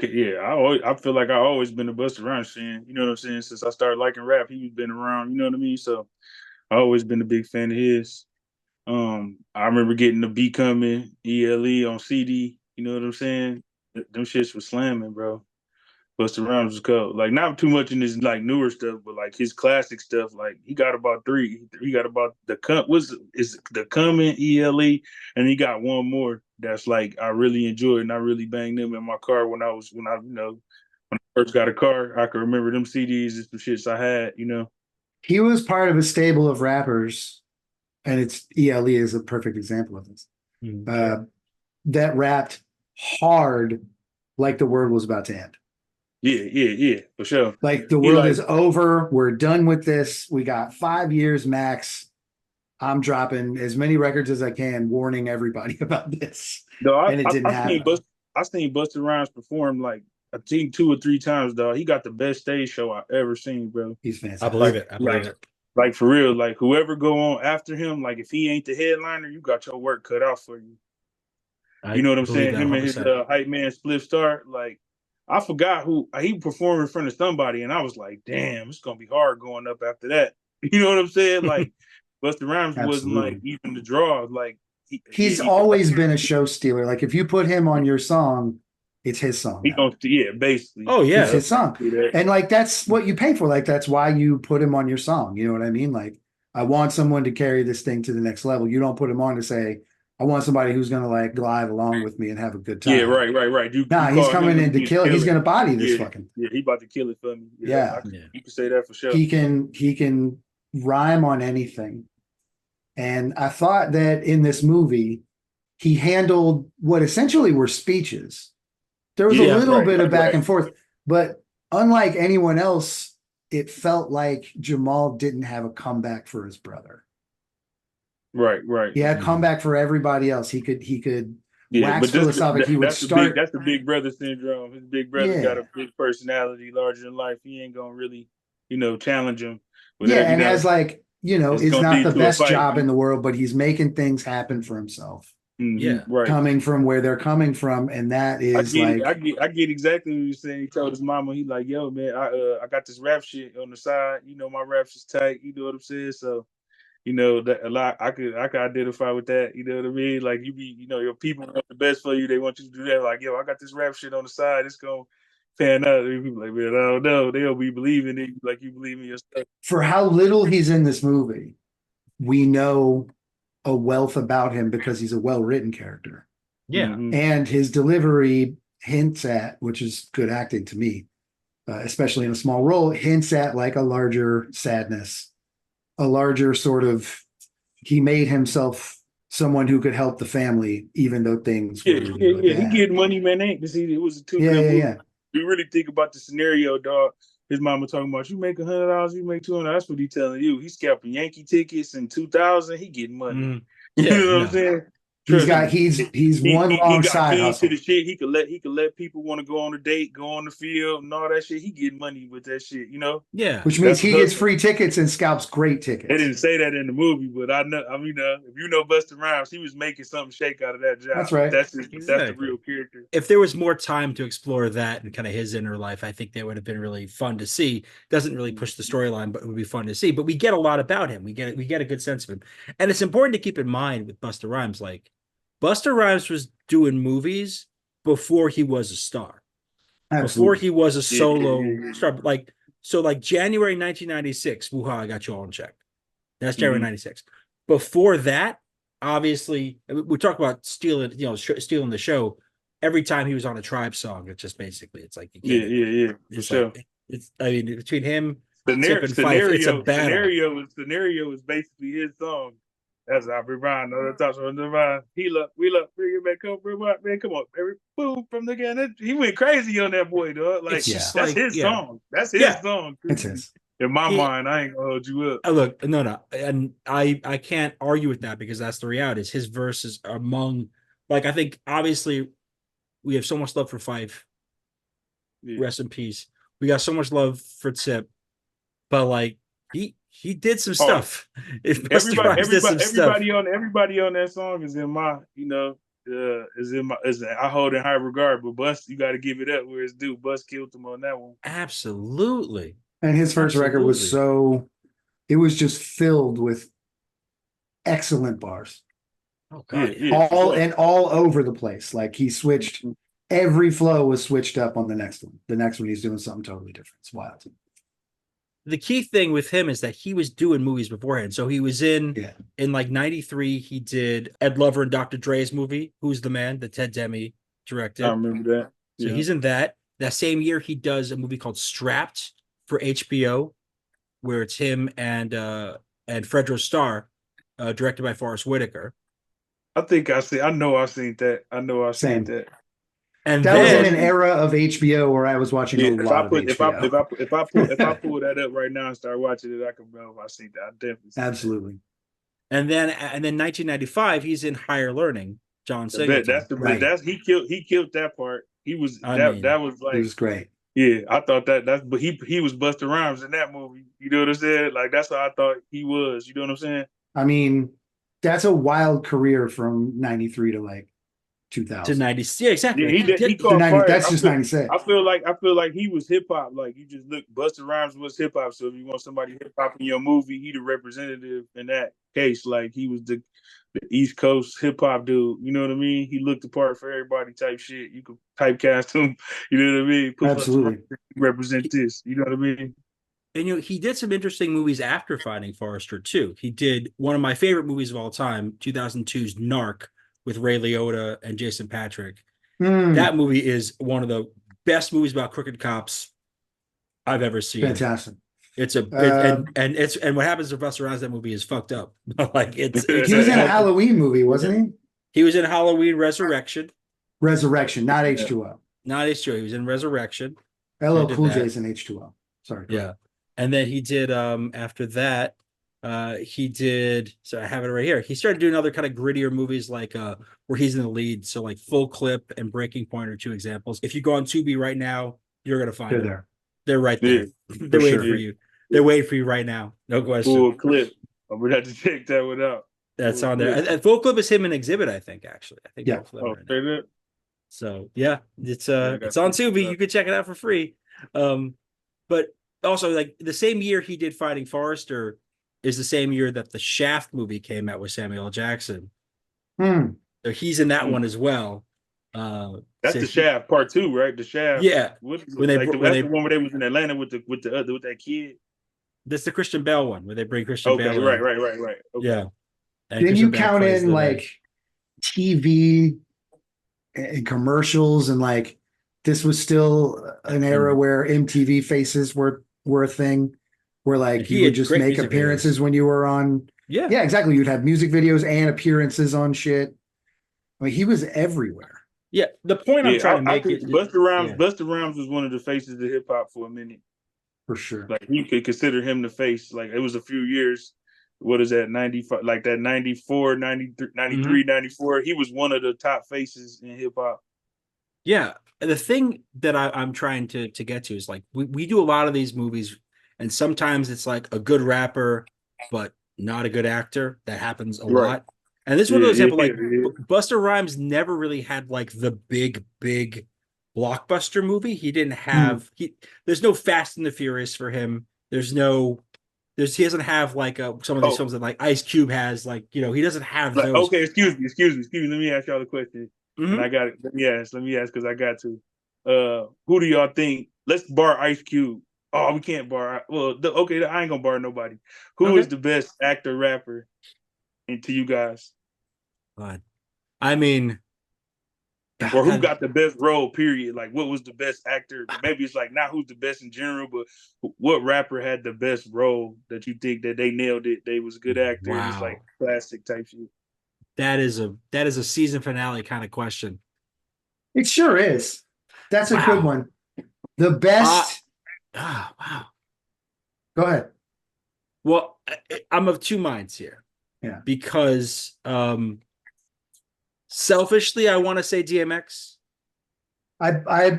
S1: feel like I've always been a Busta Rhymes fan. You know what I'm saying? Since I started liking rap, he's been around. You know what I mean? So I've always been a big fan of his. I remember getting the Becoming ELE on CD. You know what I'm saying? Them shits was slamming, bro. Busta Rhymes was cool. Like not too much in his like newer stuff, but like his classic stuff. Like he got about three. He got about is the Coming ELE, and he got one more that's like I really enjoyed, and I really banged them in my car when I first got a car. I could remember them CDs and some shits I had. You know,
S2: he was part of a stable of rappers, and it's ELE is a perfect example of this. That rapped hard, like the world was about to end.
S1: Yeah, for sure.
S2: Like the world is over. We're done with this. We got 5 years max. I'm dropping as many records as I can, warning everybody about this.
S1: No,
S2: and it didn't happen.
S1: I seen Busta Rhymes perform like I think 2 or 3 times, dog. He got the best stage show I ever seen, bro.
S2: He's fantastic.
S3: I believe it.
S1: Like for real, like whoever go on after him, like if he ain't the headliner, you got your work cut out for you. You know what I'm saying? Him and his hype man Split Star, like I forgot who he performed in front of somebody, and I was like, damn, it's gonna be hard going up after that. You know what I'm saying? Like Busta Rhymes wasn't like even the draw. Like
S2: he's always been a show stealer. Like if you put him on your song, it's his song.
S1: He gonna basically.
S3: Oh yeah,
S2: it's his song. And like that's what you pay for. Like that's why you put him on your song. You know what I mean? Like I want someone to carry this thing to the next level. You don't put him on to say, I want somebody who's gonna like glide along with me and have a good time.
S1: Yeah, right.
S2: He's coming in to kill. He's gonna body this fucking.
S1: Yeah, he about to kill it for me.
S2: Yeah.
S1: You can say that for sure.
S2: He can rhyme on anything. And I thought that in this movie, he handled what essentially were speeches. There was a little bit of back and forth, but unlike anyone else, it felt like Jamal didn't have a comeback for his brother.
S1: Right.
S2: He had a comeback for everybody else. He could
S1: Yeah,
S2: wax
S1: but this
S2: philosophic. He would start.
S1: that's the big brother syndrome. His big brother got
S2: Yeah.
S1: a big personality, larger than life. He ain't gonna really, challenge him.
S2: Yeah,
S1: Whatever,
S2: and has like,
S1: it's
S2: is
S1: gonna
S2: not
S1: lead
S2: the
S1: to a
S2: best
S1: fight.
S2: job in the world, but he's making things happen for himself.
S3: Yeah.
S1: Right.
S2: Coming from where they're coming from, and that
S1: I
S2: is
S1: get it.
S2: like,
S1: I get exactly what you're saying. He told his mama, he like, yo, man, I got this rap shit on the side. My raps is tight. You know what I'm saying? So, that a lot I could identify with that. You know what I mean? Like your people want the best for you. They want you to do that. Like, yo, I got this rap shit on the side. It's gonna pan out. And people like, man, I don't know. They'll be believing it like you believe in your stuff.
S2: for how little he's in this movie, we know a wealth about him because he's a well-written character.
S3: Yeah.
S1: Mm-hmm.
S2: And his delivery hints at, which is good acting to me, especially in a small role, hints at like a larger sadness, a larger sort of, he made himself someone who could help the family, even though things were really
S1: He
S2: bad.
S1: getting money, man. Ain't this? It was a too
S2: Yeah,
S1: good
S2: yeah,
S1: movie.
S2: yeah.
S1: You really think about the scenario, dog. His mama talking about you make $100, you make $200. That's what he telling you. He's scalping Yankee tickets in 2000. He getting money.
S3: Mm.
S1: You
S3: Yeah,
S1: know what
S3: no.
S1: I'm saying?
S2: He's one long
S1: got
S2: side
S1: keys
S2: hustle.
S1: to the shit. He could let people want to go on a date, go on the field, and all that shit. He getting money with that shit.
S3: Yeah.
S2: Which means
S1: That's
S2: he
S1: what
S2: gets free tickets and scalps great
S1: They
S2: tickets.
S1: didn't say that in the movie, but I know. I mean, if you know Busta Rhymes, he was making something shake out of that job.
S2: That's right.
S1: That's
S3: Exactly.
S1: the real character.
S3: If there was more time to explore that and kind of his inner life, I think that would have been really fun to see. Doesn't really push the storyline, but it would be fun to see. But we get a lot about him. We get a good sense of him. And it's important to keep in mind with Busta Rhymes, like Busta Rhymes was doing movies before he was a star.
S2: Absolutely.
S3: Before he was a solo star. Like January 1996, Wuha, I Got You All in Check. That's January 96. Before that, obviously, we talk about stealing the show. Every time he was on a Tribe song, it's just basically, it's like,
S1: Yeah, for sure.
S3: I mean, between him,
S1: Scenario,
S3: Tip and Fife, it's a battle.
S1: Scenario is basically his song. That's how we rhyme. No, that's on the rhyme. We love, bring it back up, man. Come on, every boom from the gun. He went crazy on that boy, dog. Like, that's his song. That's his song.
S2: It's his.
S1: In my mind, I ain't gonna hold you up.
S3: Look, no, and I can't argue with that because that's the reality. His verses are among, like, I think obviously we have so much love for Fife. Yeah. Rest in peace. We got so much love for Tip, but like he did some stuff.
S1: Everybody on that song is in my, I hold in high regard. But Bust, you got to give it up where it's due. Bust killed him on that one.
S3: Absolutely.
S2: And his first record was it was just filled with excellent bars.
S3: Oh God,
S2: all over the place. Like he switched, every flow was switched up on the next one. The next one he's doing something totally different. It's wild.
S3: The key thing with him is that he was doing movies beforehand. So he was in like 93, he did Ed Lover and Dr. Dre's movie, Who's the Man, that Ted Demme directed.
S1: I remember that.
S3: So he's in that. That same year, he does a movie called Strapped for HBO, where it's him and Fredro Starr, directed by Forrest Whitaker.
S1: I think I know I've seen that. Seen that.
S2: And that was in an era of HBO where I was watching a lot of HBO.
S1: If I pull that up right now and start watching it, I can know if I see that. I definitely see
S2: absolutely.
S1: That.
S3: And then 1995, he's in Higher Learning. John Singleton.
S1: He killed that part. That was like,
S2: it was great.
S1: Yeah, I thought but he was Busta Rhymes in that movie. You know what I'm saying? Like that's how I thought he was. You know what I'm saying?
S2: I mean, that's a wild career from 93 to like 2000
S3: to 90. Yeah, exactly.
S1: Yeah, he caught
S2: 90,
S1: fire.
S2: that's just 96.
S1: I feel like he was hip hop. Like you just look, Busta Rhymes was hip hop. So if you want somebody hip hop in your movie, he the representative in that case. Like he was the East Coast hip hop dude. You know what I mean? He looked the part for everybody type shit. You could typecast him. You know what I mean?
S2: Absolutely.
S1: Represent this. You know what I mean?
S3: And he did some interesting movies after Finding Forrester too. He did one of my favorite movies of all time, 2002's Narc, with Ray Liotta and Jason Patric. That movie is one of the best movies about crooked cops I've ever seen.
S2: Fantastic.
S3: It's and what happens to Busta Rhymes, that movie is fucked up. Like he was
S2: in a Halloween movie, wasn't he?
S3: He was in Halloween Resurrection.
S2: Resurrection, not H2O.
S3: Not H2O. He was in Resurrection.
S2: LL Cool J's in H2O. Sorry.
S3: Yeah. And then he did after that, He did. So I have it right here. He started doing other kind of grittier movies like where he's in the lead. So like Full Clip and Breaking Point are two examples. If you go on Tubi right now, you're gonna find
S2: They're
S3: them.
S2: there.
S3: They're right
S1: Yeah,
S3: there. They're waiting
S2: sure.
S3: for you. They're waiting for you right now. No question.
S1: full clip. I'm gonna have to check that one out.
S3: That's
S1: Full
S3: on there.
S1: clip.
S3: And Full Clip is him in Exhibit, I think, actually. I think
S2: Yeah.
S3: both of them
S1: Oh,
S3: are in there.
S1: straight up.
S3: So yeah, it's
S1: Yeah, I got
S3: it's on
S1: to check
S3: Tubi.
S1: it out.
S3: You can check it out for free. But also like the same year he did Fighting Forrester is the same year that the Shaft movie came out with Samuel L. Jackson.
S2: Hmm.
S3: So he's in that
S1: Hmm.
S3: one as well.
S1: That's
S3: So
S1: the Shaft part 2, right? The Shaft.
S3: yeah.
S1: What,
S3: When they
S1: like
S3: when
S1: that's
S3: they
S1: the one where they was in Atlanta with that kid.
S3: that's the Christian Bale one where they bring Christian
S1: Okay,
S3: Bale
S1: right.
S3: in.
S1: Okay.
S3: Yeah. And
S2: Then
S3: Christian
S2: you
S3: Bale
S2: count
S3: plays
S2: in
S3: the
S2: like TV and commercials, and like this was still an era where MTV faces were a thing, where like
S3: he
S2: you would
S3: had
S2: just
S3: great
S2: make
S3: music
S2: appearances
S3: videos.
S2: when you were on.
S3: Yeah.
S2: Yeah, exactly. You'd have music videos and appearances on shit. I mean, he was everywhere
S3: Yeah. The point I'm trying
S1: Yeah,
S3: to
S1: I
S3: make
S1: think
S3: it
S1: Busta Rhymes.
S3: yeah.
S1: Busta Rhymes was one of the faces of hip hop for a minute.
S2: for sure.
S1: Like you could consider him the face. Like it was a few years. What is that? 95, like that 94, 93,
S3: Mhm.
S1: 93, 94. He was one of the top faces in hip hop.
S3: Yeah. The thing that I'm trying to get to is like we do a lot of these movies, and sometimes it's like a good rapper, but not a good actor. That happens a
S1: Right.
S3: lot. And this is one of
S1: Yeah,
S3: those examples, like
S1: yeah.
S3: Busta Rhymes never really had like the big blockbuster movie. He didn't have there's no Fast and the Furious for him. He doesn't have like some of these
S1: Oh,
S3: films that like Ice Cube has, like, he doesn't have
S1: like
S3: those.
S1: okay. Excuse me. Let me ask y'all a question. And I
S3: Mhm.
S1: got it. Let me ask because I got to. Who do y'all think? Let's bar Ice Cube. Oh, we can't bar. Well, okay, I ain't gonna bar nobody. Who is
S3: Okay.
S1: the best actor rapper? And to you guys,
S3: But I mean,
S1: or who
S3: God,
S1: got the best role? Period. Like, what was the best actor? Maybe it's like not who's the best in general, but what rapper had the best role that you think that they nailed it? They was a good actor, and it's like
S3: wow.
S1: classic type shit.
S3: That is a season finale kind of question.
S2: It sure is. That's a good
S3: Wow.
S2: one. The
S3: Uh
S2: best.
S3: wow.
S2: Go ahead.
S3: Well, I'm of two minds here.
S2: Yeah.
S3: Because selfishly I want to say DMX.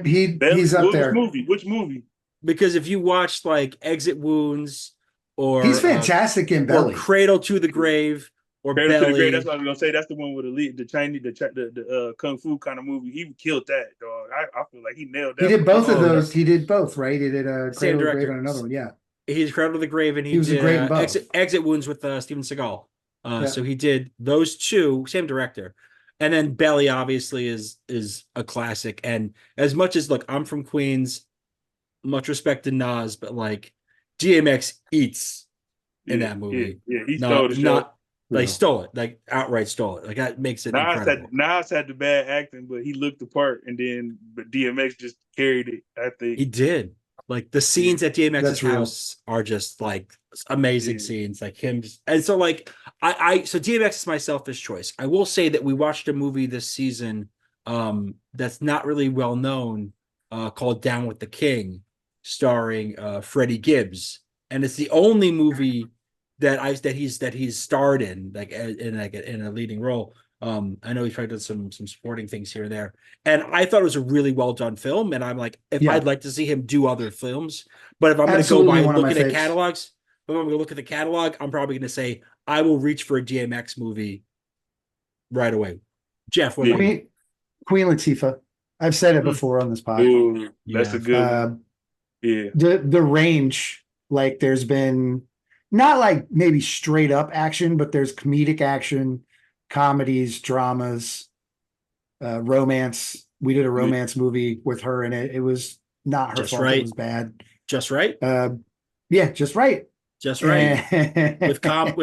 S2: He's up
S1: Which
S2: there.
S1: movie? Which movie?
S3: Because if you watched like Exit Wounds
S2: He's
S3: or
S2: fantastic in
S3: or
S2: Belly.
S3: Cradle to the Grave or
S1: Cradle to the Grave.
S3: Belly.
S1: That's what I was gonna say. That's the one with the Chinese, the kung fu kind of movie. He killed that, dog. I feel like he nailed
S2: He
S1: that
S2: did
S1: one.
S2: both of
S3: Oh,
S2: those. He did both, right? He did
S3: same
S2: Cradle to Grave
S3: director.
S2: and another one. Yeah.
S3: He's Cradle to the Grave, and he
S2: He was
S3: did
S2: great in both.
S3: Exit Wounds with Steven Seagal.
S2: Yeah.
S3: So he did those two, same director. And then Belly obviously is a classic. And as much as look, I'm from Queens, much respect to Nas, but like DMX eats in that movie.
S1: Yeah. He stole the show.
S3: Not like stole it, like outright stole it. Like that makes it incredible.
S1: Nas had the bad acting, but he looked the part, and then but DMX just carried it. I think
S3: He did. Like the scenes at DMX's
S2: That's real.
S3: house are just like amazing scenes. Like him, and so like so DMX is my selfish choice. I will say that we watched a movie this season that's not really well known called Down with the King, starring Freddie Gibbs, and it's the only movie that he's starred in in a leading role. I know he's probably done some supporting things here and there, and I thought it was a really well done film. And I'm like, I'd like to see him do other films, but if I'm going to go
S2: Absolutely
S3: by
S2: one of my
S3: looking at
S2: faves.
S3: catalogs, if I'm going to look at the catalog, I'm probably going to say I will reach for a DMX movie right away. Jeff, what about you?
S2: Queen Latifah. I've said it before on this pod.
S1: Ooh, that's a good one. Yeah.
S2: The range, like there's been not like maybe straight up action, but there's comedic action, comedies, dramas, romance. We did a romance movie with her in it. It was not her
S3: Just
S2: fault.
S3: right.
S2: It was bad.
S3: Just right.
S2: Yeah, just right.
S3: Just right. with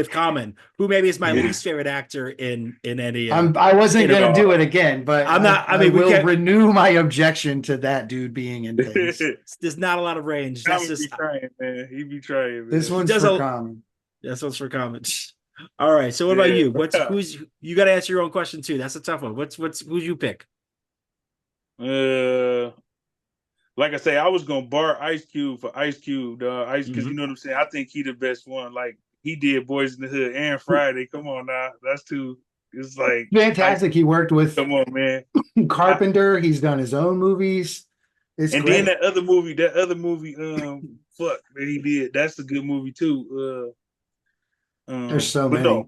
S3: Common, who maybe is my least favorite actor in any.
S2: I wasn't gonna do it again, but
S3: I'm not. I
S2: mean,
S3: will
S2: renew my objection to that dude being in things.
S3: There's not a lot of range. That's just
S1: be trying, man. He be trying. Man.
S2: This one's for Common.
S3: This one's for Common. All right. So what about you? Who's you got to answer your own question too? That's a tough one. Who you pick?
S1: Like I say, I was gonna bar Ice Cube for Ice Cube, because you know what I'm saying. I think he the best one. Like he did Boys in the Hood and Friday. Come on now, that's two. It's like
S2: Fantastic. He worked with
S1: come on, man.
S2: Carpenter. He's done his own movies. It's
S1: And
S2: great.
S1: then that other movie, fuck that he did. That's a good movie too.
S2: There's so
S1: but
S2: many.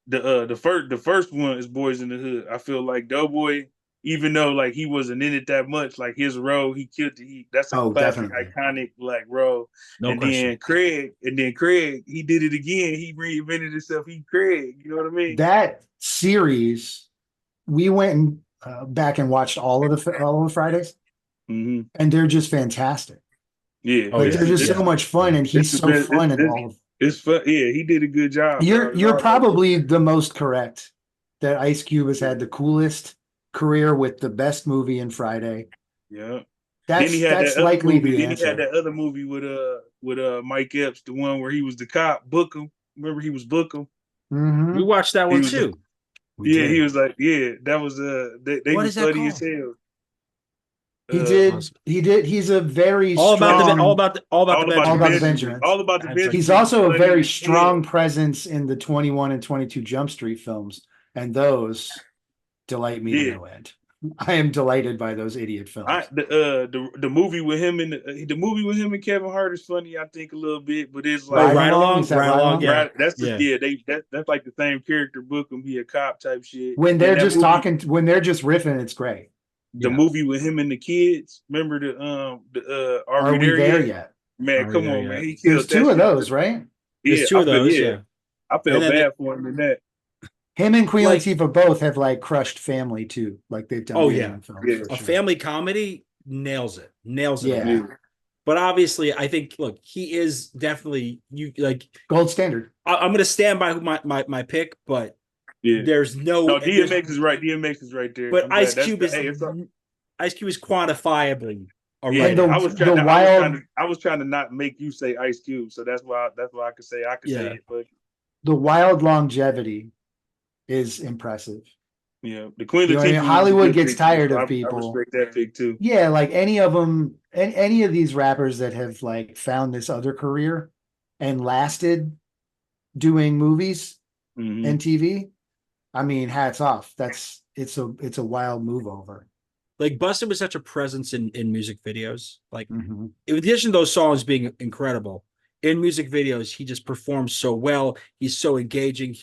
S1: no, the first one is Boys in the Hood. I feel like Doughboy, even though like he wasn't in it that much, like his role, he killed it. That's a classic,
S2: Definitely.
S1: iconic like role.
S3: No
S1: and
S3: question.
S1: then Craig, he did it again. He reinvented himself. He Craig, you know what I mean?
S2: That series, we went back and watched all of the Fridays,
S1: Mm-hmm.
S2: and they're just fantastic.
S1: Yeah,
S3: Oh,
S2: Like
S3: yeah.
S2: they're just
S3: Yeah.
S2: so much fun, and he's
S1: It's
S2: so fun in all of them.
S1: it's fun. Yeah, he did a good job.
S2: You're probably the most correct that Ice Cube has had the coolest career with the best movie in Friday.
S1: Yeah.
S2: That's likely the
S1: Then
S2: answer.
S1: he had that other movie with Mike Epps, the one where he was the cop. Book him. Remember he was Book him.
S2: Mhm.
S3: We watched that one too.
S1: He was like, that was they
S3: What
S1: were
S3: is that
S1: funny as
S3: called?
S1: hell.
S2: He did. He's a very
S3: all
S2: strong.
S3: about the
S2: Benjamins.
S1: All about the Benjamins.
S2: He's also a very strong presence in the 21 and 22 Jump Street films, and those delight me to no end. I am delighted by those idiot films.
S1: The movie with him and Kevin Hart is funny, I think, a little bit, but it's like
S2: Ride Along.
S3: Yeah.
S1: That's like the same character. Book him, he a cop type shit.
S2: When they're just talking, when they're just riffing, it's great.
S1: The movie with him and the kids. Remember Are We There Yet? Man, come on, man. He killed
S2: There's two of those, right?
S3: There's two of those. Yeah.
S1: I felt bad for him in that.
S2: Him and Queen Latifah both have like crushed family too. Like they've done.
S3: Films a family comedy nails it.
S2: Yeah.
S3: But obviously, I think he is definitely
S2: gold standard.
S3: I'm going to stand by my pick, but there's no.
S1: DMX is right. DMX is right there.
S3: But Ice Cube is quantifiably.
S1: Yeah, I was trying to not make you say Ice Cube, so that's why I could say say it. But
S2: the wild longevity is impressive.
S1: Yeah, the Queen Latifah.
S2: Hollywood gets tired of people.
S1: I respect that pick too.
S2: Yeah, like any of them, any of these rappers that have like found this other career and lasted doing movies and TV. I mean, hats off. It's a wild move over.
S3: Like Busta was such a presence in music videos. Like in addition to those songs being incredible, in music videos, he just performs so well. He's so engaging.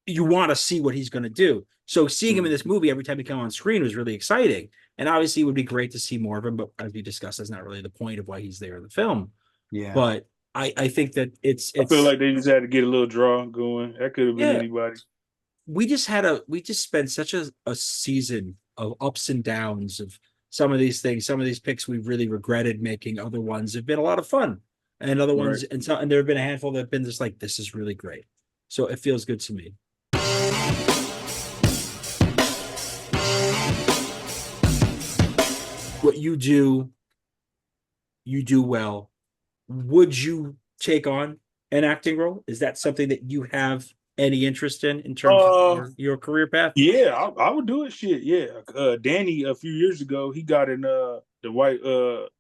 S3: You want to see what he's going to do. So seeing him in this movie every time he came on screen was really exciting. And obviously it would be great to see more of him, but as we discussed, that's not really the point of why he's there in the film. Yeah. But I think that it's
S1: I feel like they just had to get a little draw going. That could have been anybody.
S3: We just spent such a season of ups and downs of some of these things. Some of these picks we really regretted making. Other ones have been a lot of fun. And other ones, and there have been a handful that have been just like, this is really great. So it feels good to me. What you do well. Would you take on an acting role? Is that something that you have any interest in terms of your career path?
S1: Yeah, I would do it. Shit, yeah. Danny a few years ago, he got in the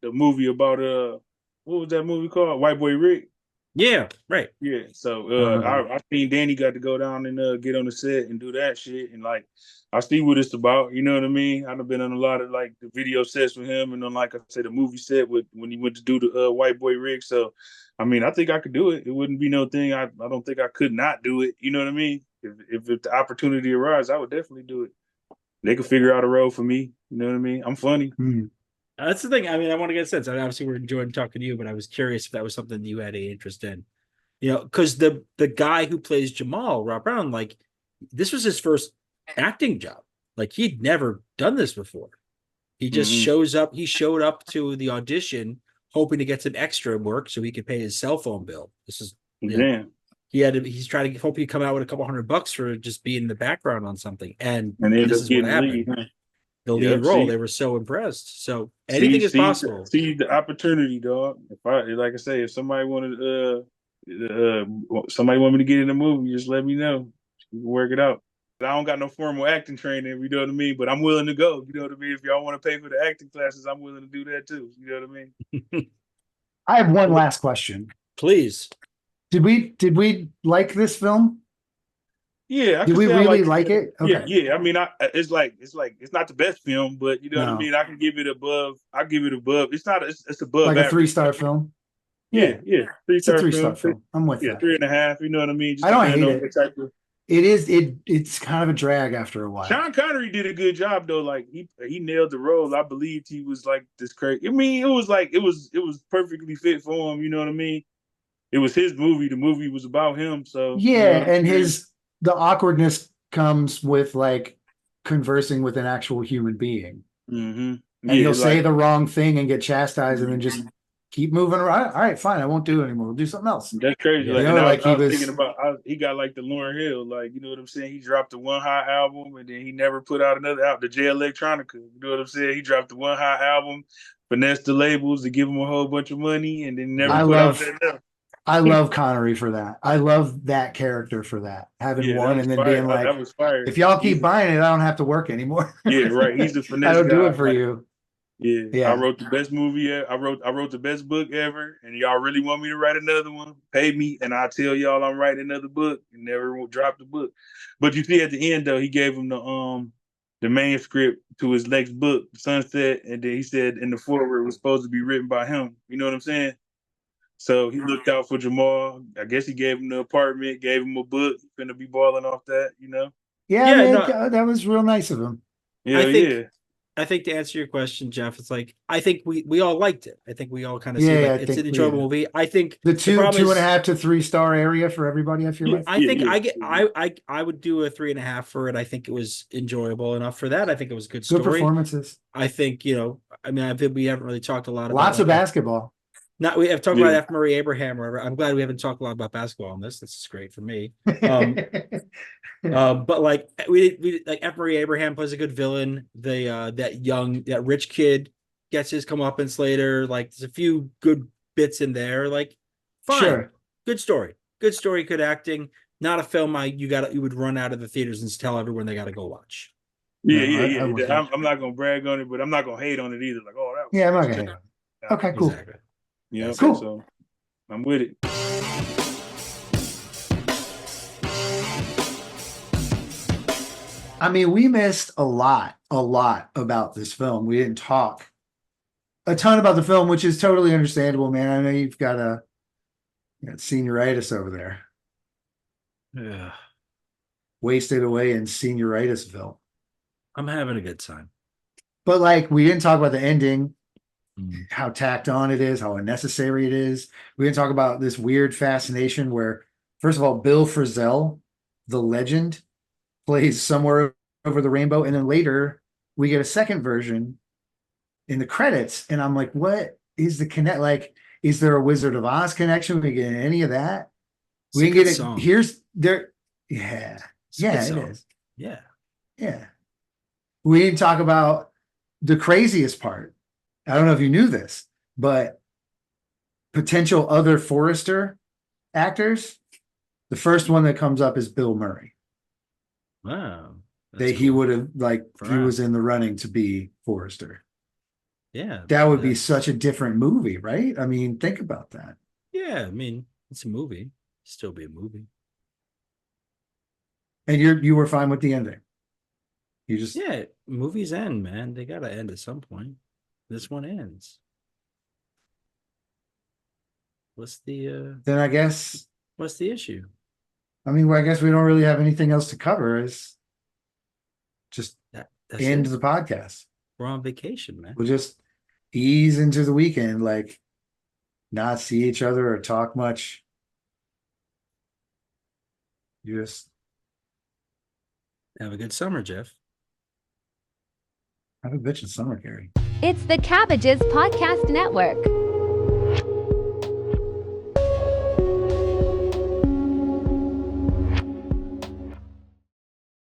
S1: movie about what was that movie called? White Boy Rick.
S3: Yeah, right.
S1: Yeah, so I seen Danny got to go down and get on the set and do that shit, and like I see what it's about. You know what I mean? I've been on a lot of like the video sets with him, and then like I said, the movie set when he went to do the White Boy Rick. So, I mean, I think I could do it. It wouldn't be no thing. I don't think I could not do it. You know what I mean? If the opportunity arises, I would definitely do it. They could figure out a role for me. You know what I mean? I'm funny.
S3: That's the thing. I mean, I want to get a sense. I mean, obviously, we're enjoying talking to you, but I was curious if that was something you had any interest in. You know, because the guy who plays Jamal, Rob Brown, like this was his first acting job. Like he'd never done this before. He just shows up. He showed up to the audition hoping to get some extra work so he could pay his cell phone bill. This is he's trying to hope he'd come out with a couple $100 for just being in the background on something. And this is what happened. The lead role, they were so impressed. So anything is possible.
S1: See the opportunity, dog. If somebody wanted somebody want me to get in the movie, just let me know. We can work it out. I don't got no formal acting training, you know what I mean? But I'm willing to go. You know what I mean? If y'all want to pay for the acting classes, I'm willing to do that too. You know what I mean?
S2: I have one last question.
S3: Please.
S2: Did we like this film?
S1: Yeah, I
S2: Did
S1: can
S2: we
S1: say I
S2: really
S1: like
S2: like it?
S1: Yeah,
S2: Okay.
S1: yeah. I mean, it's like it's not the best film, but you know what I
S2: No.
S1: mean. I can give it above. I give it above. It's not. It's above
S2: Like a
S1: average.
S2: 3-star film?
S1: Yeah,
S2: Yeah.
S1: yeah. Three
S2: It's a
S1: star
S2: 3-star
S1: film.
S2: film. I'm with
S1: Yeah,
S2: that.
S1: 3.5. You know what I mean. Just
S2: I don't
S1: depending
S2: hate
S1: on
S2: it.
S1: what type of.
S2: It's kind of a drag after a while.
S1: Sean Connery did a good job though. Like he nailed the role. I believed he was like this crazy. I mean, it was like it was perfectly fit for him. You know what I mean? It was his movie. The movie was about him. So you know
S2: Yeah,
S1: what I'm
S2: and
S1: saying?
S2: the awkwardness comes with like conversing with an actual human being.
S1: Mm-hmm.
S2: And he'll
S1: Yeah,
S2: say
S1: like
S2: the wrong thing and get chastised and then just keep moving around. All right, fine, I won't do it anymore. We'll do something else.
S1: that's crazy.
S3: Yeah.
S2: You
S1: Like, and
S2: know, like
S1: I
S2: he
S1: was thinking
S2: was
S1: about he got like the Lauryn Hill, like you know what I'm saying. He dropped the One Hot album, and then he never put out another out. The J Electronica, you know what I'm saying. He dropped the One Hot album, finessed the labels to give him a whole bunch of money, and then never
S2: I
S1: put out
S2: love
S1: that else.
S2: I love Connery for that. I love that character for that. Having
S1: Yeah, that
S2: one
S1: was
S2: and then
S1: fire.
S2: being
S1: That
S2: like,
S1: was fire.
S2: if y'all keep
S1: He's
S2: buying it, I don't have to work anymore.
S1: yeah, right. He's the
S2: I
S1: finesse
S2: don't do
S1: guy.
S2: it for
S1: Like,
S2: you.
S1: yeah, I
S2: Yeah.
S1: wrote the best movie. I wrote the best book ever, and y'all really want me to write another one? Pay me, and I tell y'all I'm writing another book, and never will drop the book. But you see, at the end though, he gave him the manuscript to his next book, Sunset, and then he said in the foreword it was supposed to be written by him. You know what I'm saying? So he looked out for Jamal. I guess he gave him the apartment, gave him a book. He's gonna be balling off that, you know?
S2: Yeah,
S3: Yeah,
S2: man,
S3: no,
S2: that was real nice of him.
S3: I
S1: Yeah,
S3: think
S1: yeah.
S3: I think to answer your question, Jeff, it's like I think we all liked it. I think we all kind of see
S2: Yeah,
S3: like
S2: I
S3: it's an
S2: think
S3: enjoyable movie. I think
S2: the
S3: the problem
S2: two and a
S3: is
S2: half to 3-star area for everybody, I feel
S3: yeah,
S2: like.
S3: I
S1: Yeah,
S3: think
S1: yeah.
S3: I would do a 3.5 for it. I think it was enjoyable enough for that. I think it was a good
S2: Good
S3: story.
S2: performances.
S3: I think, I mean, I think we haven't really talked a lot about
S2: Lots of
S3: like
S2: basketball.
S3: not we have talked about
S1: Yeah.
S3: F. Murray Abraham or I'm glad we haven't talked a lot about basketball on this. This is great for me. But like we like F. Murray Abraham plays a good villain. That rich kid gets his comeuppance later. Like there's a few good bits in there. Like fine,
S2: Sure.
S3: good story, good acting. Not a film you would run out of the theaters and tell everyone they got to go watch.
S1: Yeah,
S2: No,
S1: yeah,
S2: I'm with
S1: yeah.
S2: you.
S1: I'm not gonna brag on it, but I'm not gonna hate on it either. Like, oh, that was
S2: Yeah, I'm not
S1: trash.
S2: gonna hate on it.
S1: Nah,
S2: Okay, cool.
S3: Exactly.
S1: you know,
S2: Cool.
S1: so I'm with it.
S2: I mean, we missed a lot about this film. We didn't talk a ton about the film, which is totally understandable, man. I know you've got senioritis over there,
S3: Yeah,
S2: wasted away in senioritisville.
S3: I'm having a good time.
S2: But like, we didn't talk about the ending,
S3: Mm.
S2: how tacked on it is, how unnecessary it is. We didn't talk about this weird fascination where, first of all, Bill Frisell, the legend, plays Somewhere Over the Rainbow, and then later we get a second version in the credits, and I'm like, what is the connect? Like, is there a Wizard of Oz connection? We get any of that?
S3: It's
S2: We
S3: a
S2: can
S3: good
S2: get it.
S3: song.
S2: Here's there. Yeah,
S3: It's a good
S2: yeah, it
S3: song.
S2: is.
S3: Yeah.
S2: Yeah. We didn't talk about the craziest part. I don't know if you knew this, but potential other Forrester actors. The first one that comes up is Bill Murray.
S3: Wow.
S2: That
S3: That's
S2: he
S3: cool.
S2: would have he
S3: Wow.
S2: was in the running to be Forrester.
S3: Yeah.
S2: That would be
S3: that's-
S2: such a different movie, right? I mean, think about that.
S3: Yeah, I mean, it's a movie. Still be a movie.
S2: And you were fine with the ending. You just
S3: Yeah, movies end, man. They gotta end at some point. This one ends. What's the
S2: then I guess
S3: what's the issue?
S2: well, I guess we don't really have anything else to cover. Is just
S3: That's
S2: end
S3: it.
S2: the podcast.
S3: We're on vacation, man.
S2: We'll just ease into the weekend, like not see each other or talk much. You just
S3: Have a good summer, Jeff.
S2: have a bitch in summer, Gary.
S4: It's the Cabbages Podcast Network.